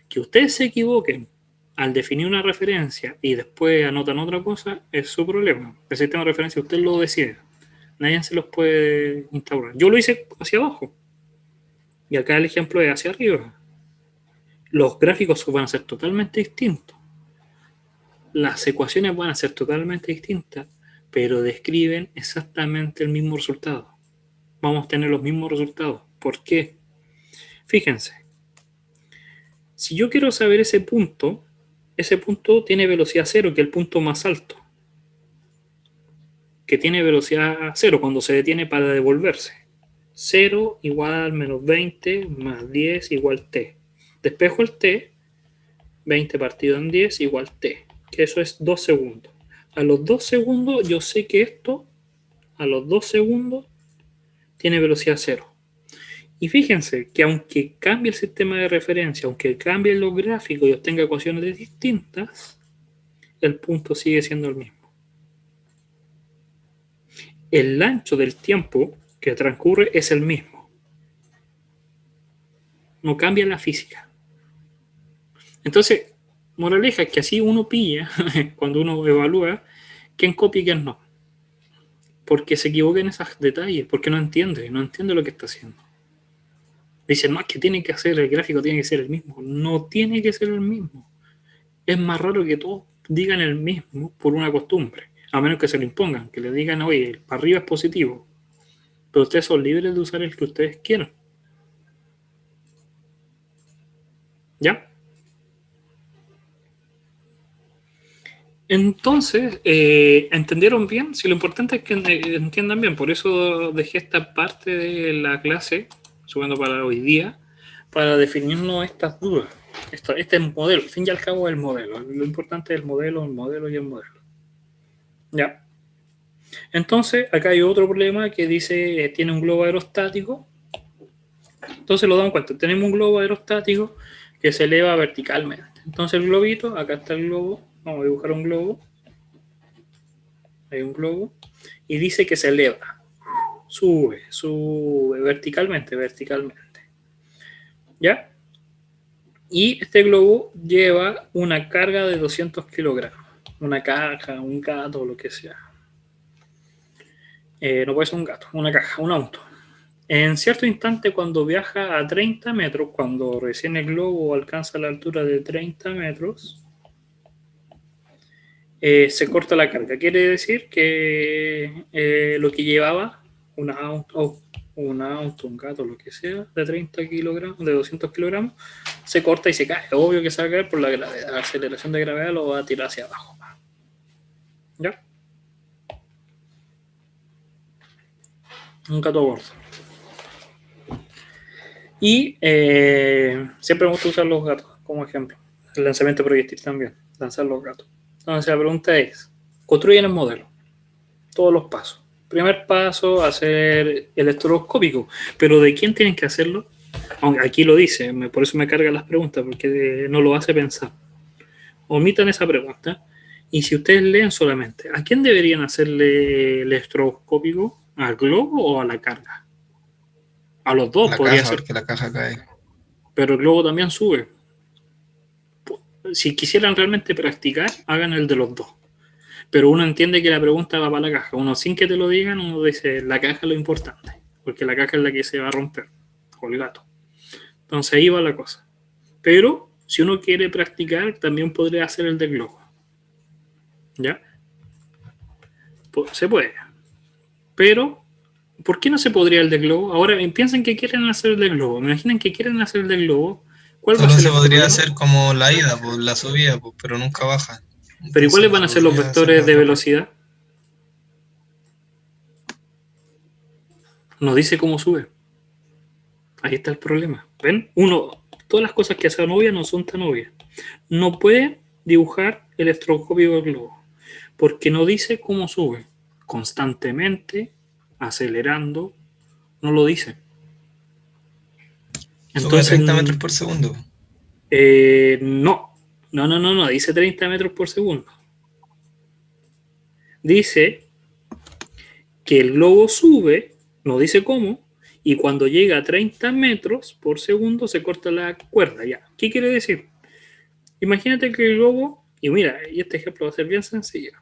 Speaker 1: Que ustedes se equivoquen al definir una referencia y después anotan otra cosa, es su problema. El sistema de referencia usted lo decide. Nadie se los puede instaurar. Yo lo hice hacia abajo. Y acá el ejemplo es hacia arriba. Los gráficos van a ser totalmente distintos. Las ecuaciones van a ser totalmente distintas, pero describen exactamente el mismo resultado. Vamos a tener los mismos resultados. ¿Por qué? Fíjense. Si yo quiero saber ese punto tiene velocidad 0, que es el punto más alto. Que tiene velocidad 0 cuando se detiene para devolverse. 0 igual menos 20 más 10 igual t. Despejo el t, 20 partido en 10 igual t, que eso es 2 segundos. A los 2 segundos yo sé que esto, a los 2 segundos, tiene velocidad 0. Y fíjense que aunque cambie el sistema de referencia, aunque cambien los gráficos y obtenga ecuaciones distintas, el punto sigue siendo el mismo. El ancho del tiempo que transcurre es el mismo. No cambia la física. Entonces, moraleja es que así uno pilla, cuando uno evalúa, quién copia y quién no. Porque se equivoca en esos detalles, porque no entiende lo que está haciendo. Dicen, no, es que tiene que hacer, el gráfico tiene que ser el mismo. No tiene que ser el mismo. Es más raro que todos digan el mismo por una costumbre, a menos que se lo impongan, que le digan, oye, para arriba es positivo, pero ustedes son libres de usar el que ustedes quieran. ¿Ya? Entonces, ¿entendieron bien? Si lo importante es que entiendan bien, por eso dejé esta parte de la clase, subiendo para hoy día, para definirnos estas dudas. Este es el modelo, al fin y al cabo es el modelo. Lo importante es el modelo y el modelo. ¿Ya? Entonces, acá hay otro problema que dice, tiene un globo aerostático. Entonces lo damos cuenta, tenemos un globo aerostático que se eleva verticalmente. Entonces el globito, acá está el globo, vamos a dibujar un globo, hay un globo, y dice que se eleva, sube verticalmente. ¿Ya? Y este globo lleva una carga de 200 kilogramos, una caja, un gato, lo que sea. No puede ser un gato, una caja, un auto. En cierto instante, cuando viaja a 30 metros, cuando recién el globo alcanza la altura de 30 metros, se corta la carga. Quiere decir que lo que llevaba un auto, un gato, lo que sea, de 30 kilogramos, de 200 kilogramos, se corta y se cae. Obvio que se va a caer por la gravedad. La aceleración de gravedad lo va a tirar hacia abajo. ¿Ya? Un gato gordo. Y siempre me gusta usar los gatos como ejemplo. El lanzamiento de proyectil también, lanzar los gatos. Entonces la pregunta es, construyen el modelo, todos los pasos. Primer paso, hacer electroscópico. Pero ¿de quién tienen que hacerlo? Aquí lo dice, por eso me cargan las preguntas, porque no lo hace pensar. Omitan esa pregunta. Y si ustedes leen solamente, ¿a quién deberían hacerle el electroscópico? ¿Al globo o a la carga? A los dos
Speaker 2: La
Speaker 1: podría
Speaker 2: caja,
Speaker 1: ser,
Speaker 2: porque la caja cae.
Speaker 1: pero el globo también sube. Si quisieran realmente practicar, hagan el de los dos. Pero uno entiende que la pregunta va para la caja. Uno, sin que te lo digan, uno dice, la caja es lo importante, porque la caja es la que se va a romper, o el gato. Entonces ahí va la cosa. Pero si uno quiere practicar, también podría hacer el del globo. ¿Ya? Se puede. Pero, ¿por qué no se podría el del globo? Ahora piensen que quieren hacer el del globo. Me imaginen que quieren hacer el del globo. ¿Cuál va a
Speaker 2: Solo
Speaker 1: ser
Speaker 2: se
Speaker 1: el
Speaker 2: podría
Speaker 1: problema?
Speaker 2: hacer como la ida, pues, la subida, pues, pero nunca baja.
Speaker 1: Pero ¿y
Speaker 2: Entonces
Speaker 1: cuáles
Speaker 2: no
Speaker 1: van
Speaker 2: se
Speaker 1: a ser los
Speaker 2: podría hacer la
Speaker 1: vectores de
Speaker 2: otra parte.
Speaker 1: velocidad? Nos dice cómo sube. Ahí está el problema. ¿Ven? Todas las cosas que hacen obvias no son tan obvias. No puede dibujar el estroboscópico del globo, porque no dice cómo sube. Constantemente, acelerando, no lo dice.
Speaker 2: Sube a
Speaker 1: Entonces,
Speaker 2: 30 metros por segundo.
Speaker 1: no, dice 30 metros por segundo. Dice que el globo sube, no dice cómo, y cuando llega a 30 metros por segundo se corta la cuerda. Ya. ¿Qué quiere decir? Imagínate que el globo, y mira, y este ejemplo va a ser bien sencillo.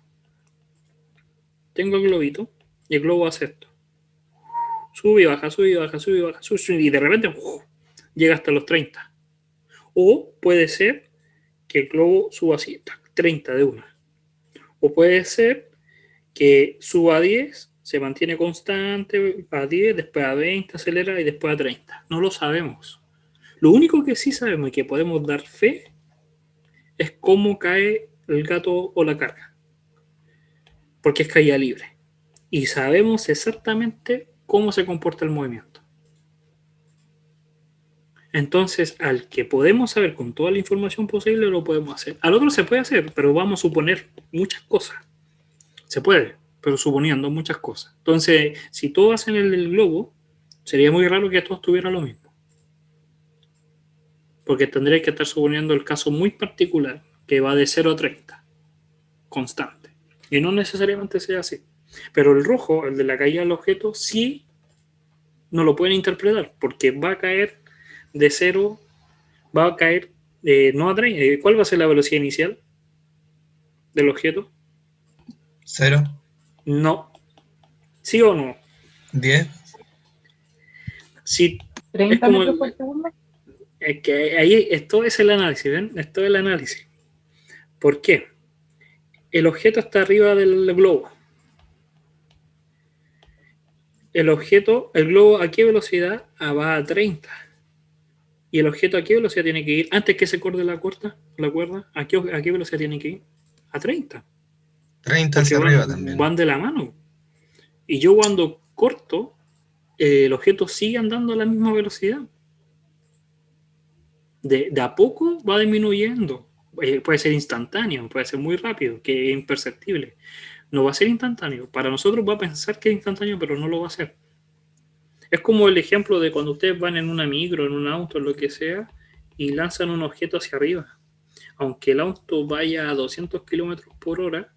Speaker 1: Tengo el globito y el globo hace esto. Sube y baja, sube y baja, sube y baja, sube, y de repente llega hasta los 30. O puede ser que el globo suba así, 30 de una. O puede ser que suba a 10, se mantiene constante a 10, después a 20, acelera y después a 30. No lo sabemos. Lo único que sí sabemos y que podemos dar fe es cómo cae el gato o la carga, porque es caída libre. Y sabemos exactamente cómo se comporta el movimiento. Entonces, al que podemos saber con toda la información posible, lo podemos hacer. Al otro se puede hacer, pero vamos a suponer muchas cosas. Se puede, pero suponiendo muchas cosas. Entonces, si todos hacen el del globo, sería muy raro que todos tuvieran lo mismo. Porque tendría que estar suponiendo el caso muy particular, que va de 0 a 30, constante. Y no necesariamente sea así. Pero el rojo, el de la caída del objeto, sí no lo pueden interpretar, porque va a caer de 0, va a caer no a 30. ¿Cuál va a ser la velocidad inicial del objeto?
Speaker 2: 0,
Speaker 1: No. ¿Sí o no?
Speaker 2: 10.
Speaker 1: Sí, es
Speaker 3: 30
Speaker 1: como
Speaker 3: metros por segundo.
Speaker 1: es que ahí esto es el análisis, ¿ven? Esto es el análisis. ¿Por qué? El objeto está arriba del globo. El globo, ¿a qué velocidad? Va a 30. ¿Y el objeto a qué velocidad tiene que ir? Antes que se corte la cuerda, ¿a qué velocidad tiene que ir? A 30.
Speaker 2: 30
Speaker 1: Porque
Speaker 2: hacia arriba también.
Speaker 1: van de la mano. Y yo cuando corto, el objeto sigue andando a la misma velocidad. De a poco va disminuyendo. Puede ser instantáneo, puede ser muy rápido, que es imperceptible. No va a ser instantáneo. Para nosotros va a pensar que es instantáneo, pero no lo va a ser. Es como el ejemplo de cuando ustedes van en una micro, en un auto, en lo que sea, y lanzan un objeto hacia arriba. Aunque el auto vaya a 200 kilómetros por hora,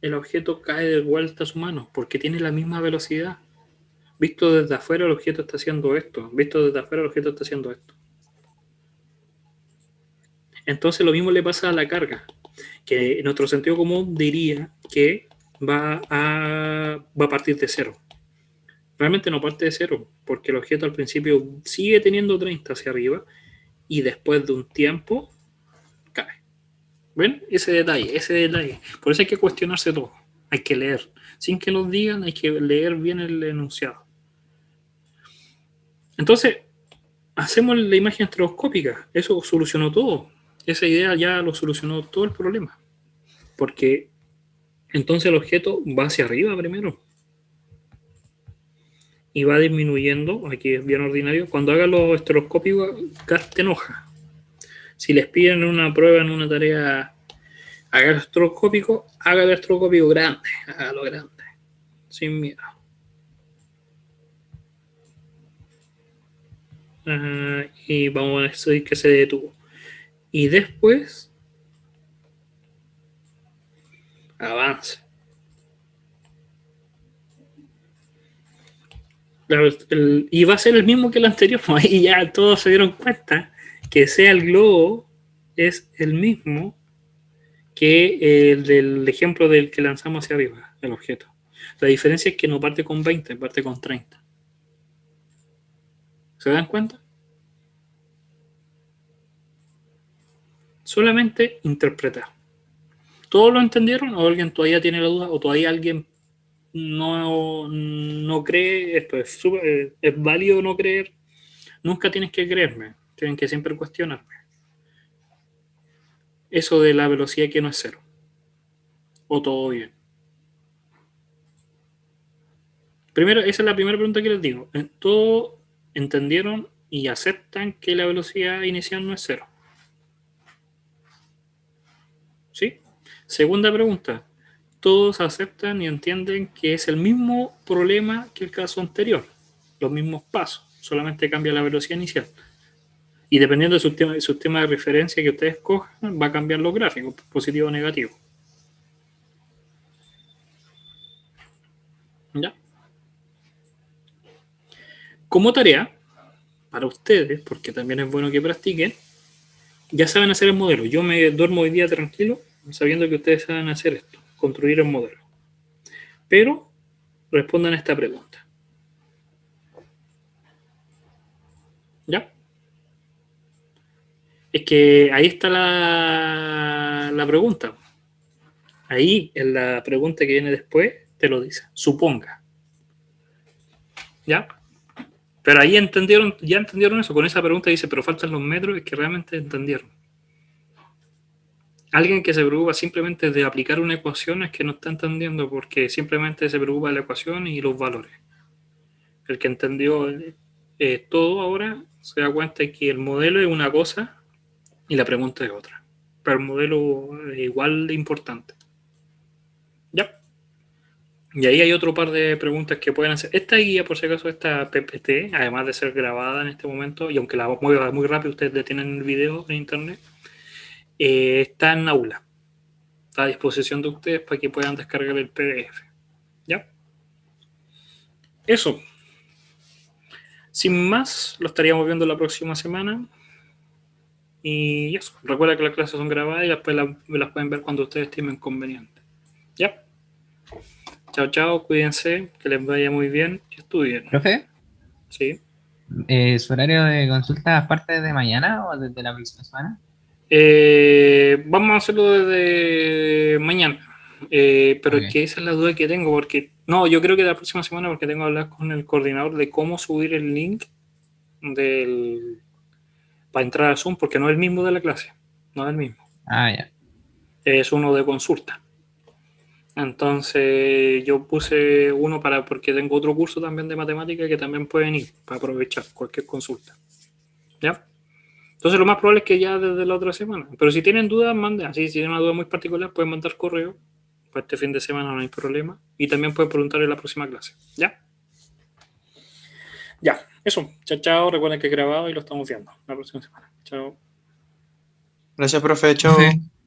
Speaker 1: el objeto cae de vuelta a su mano, porque tiene la misma velocidad. Visto desde afuera, el objeto está haciendo esto. Visto desde afuera, el objeto está haciendo esto. Entonces lo mismo le pasa a la carga, que nuestro sentido común diría que va a partir de cero. Realmente no parte de cero, porque el objeto al principio sigue teniendo 30 hacia arriba y después de un tiempo cae. ¿Ven? Ese detalle, ese detalle. Por eso hay que cuestionarse todo. Hay que leer. Sin que nos digan, hay que leer bien el enunciado. Entonces, hacemos la imagen estereoscópica. Eso solucionó todo. Esa idea ya lo solucionó todo el problema. Porque entonces el objeto va hacia arriba primero. Y va disminuyendo, aquí es bien ordinario. Cuando haga lo estereoscópico, te enoja. Si les piden una prueba en una tarea, haga el estereoscópico grande, hágalo grande, sin miedo. Y vamos a decir que se detuvo. Y después, avance. Y va a ser el mismo que el anterior, y ya todos se dieron cuenta que sea el globo es el mismo que el del ejemplo del que lanzamos hacia arriba, el objeto. La diferencia es que no parte con 20, parte con 30. ¿Se dan cuenta? Solamente interpretar. ¿Todos lo entendieron o alguien todavía tiene la duda o todavía alguien no cree? Esto es válido no creer. Nunca tienes que creerme, tienen que siempre cuestionarme. Eso de la velocidad que no es cero. O todo bien. Primero, esa es la primera pregunta que les digo. ¿Todos entendieron y aceptan que la velocidad inicial no es cero? ¿Sí? Segunda pregunta. Todos aceptan y entienden que es el mismo problema que el caso anterior. Los mismos pasos. Solamente cambia la velocidad inicial. Y dependiendo de su tema de referencia que ustedes cojan, va a cambiar los gráficos, positivo o negativo. ¿Ya? Como tarea, para ustedes, porque también es bueno que practiquen, ya saben hacer el modelo. Yo me duermo hoy día tranquilo, sabiendo que ustedes saben hacer esto, construir el modelo. Pero respondan a esta pregunta. ¿Ya? Es que ahí está la pregunta. Ahí, en la pregunta que viene después, te lo dice. Suponga. ¿Ya? Pero ahí entendieron, ya entendieron eso. Con esa pregunta dice, pero faltan los metros, es que realmente entendieron. Alguien que se preocupa simplemente de aplicar una ecuación es que no está entendiendo porque simplemente se preocupa de la ecuación y los valores. El que entendió todo ahora se da cuenta de que el modelo es una cosa y la pregunta es otra. Pero el modelo es igual de importante. ¿Ya? Y ahí hay otro par de preguntas que pueden hacer. Esta guía, por si acaso, esta PPT, además de ser grabada en este momento, y aunque la mueva muy rápido, ustedes detienen el video en internet, está en aula. Está a disposición de ustedes para que puedan descargar el PDF. ¿Ya? Eso. Sin más, lo estaríamos viendo la próxima semana. Y eso. Recuerda que las clases son grabadas y después las pueden ver cuando ustedes estimen conveniente. ¿Ya? Chao, chao. Cuídense. Que les vaya muy bien. Y estudien.
Speaker 3: Profe,
Speaker 1: Sí.
Speaker 3: ¿su horario de consulta parte desde mañana o desde la próxima semana?
Speaker 1: Vamos a hacerlo desde mañana. Pero
Speaker 3: Ok.
Speaker 1: es que esa es la duda que tengo. Porque no, yo creo que la próxima semana, porque tengo que hablar con el coordinador de cómo subir el link del para entrar a Zoom, porque no es el mismo de la clase, no es el mismo.
Speaker 3: Ah, ya.
Speaker 1: Es uno de consulta. Entonces yo puse uno porque tengo otro curso también de matemática que también pueden ir para aprovechar cualquier consulta. ¿Ya? Entonces lo más probable es que ya desde la otra semana. Pero si tienen dudas, manden. Así, si tienen una duda muy particular, pueden mandar correo. Para este fin de semana no hay problema. Y también pueden preguntar en la próxima clase. ¿Ya? Ya, eso. Chao, chao. Recuerden que he grabado y lo estamos viendo la próxima semana. Chao.
Speaker 4: Gracias, profe. Chao.
Speaker 2: Profe.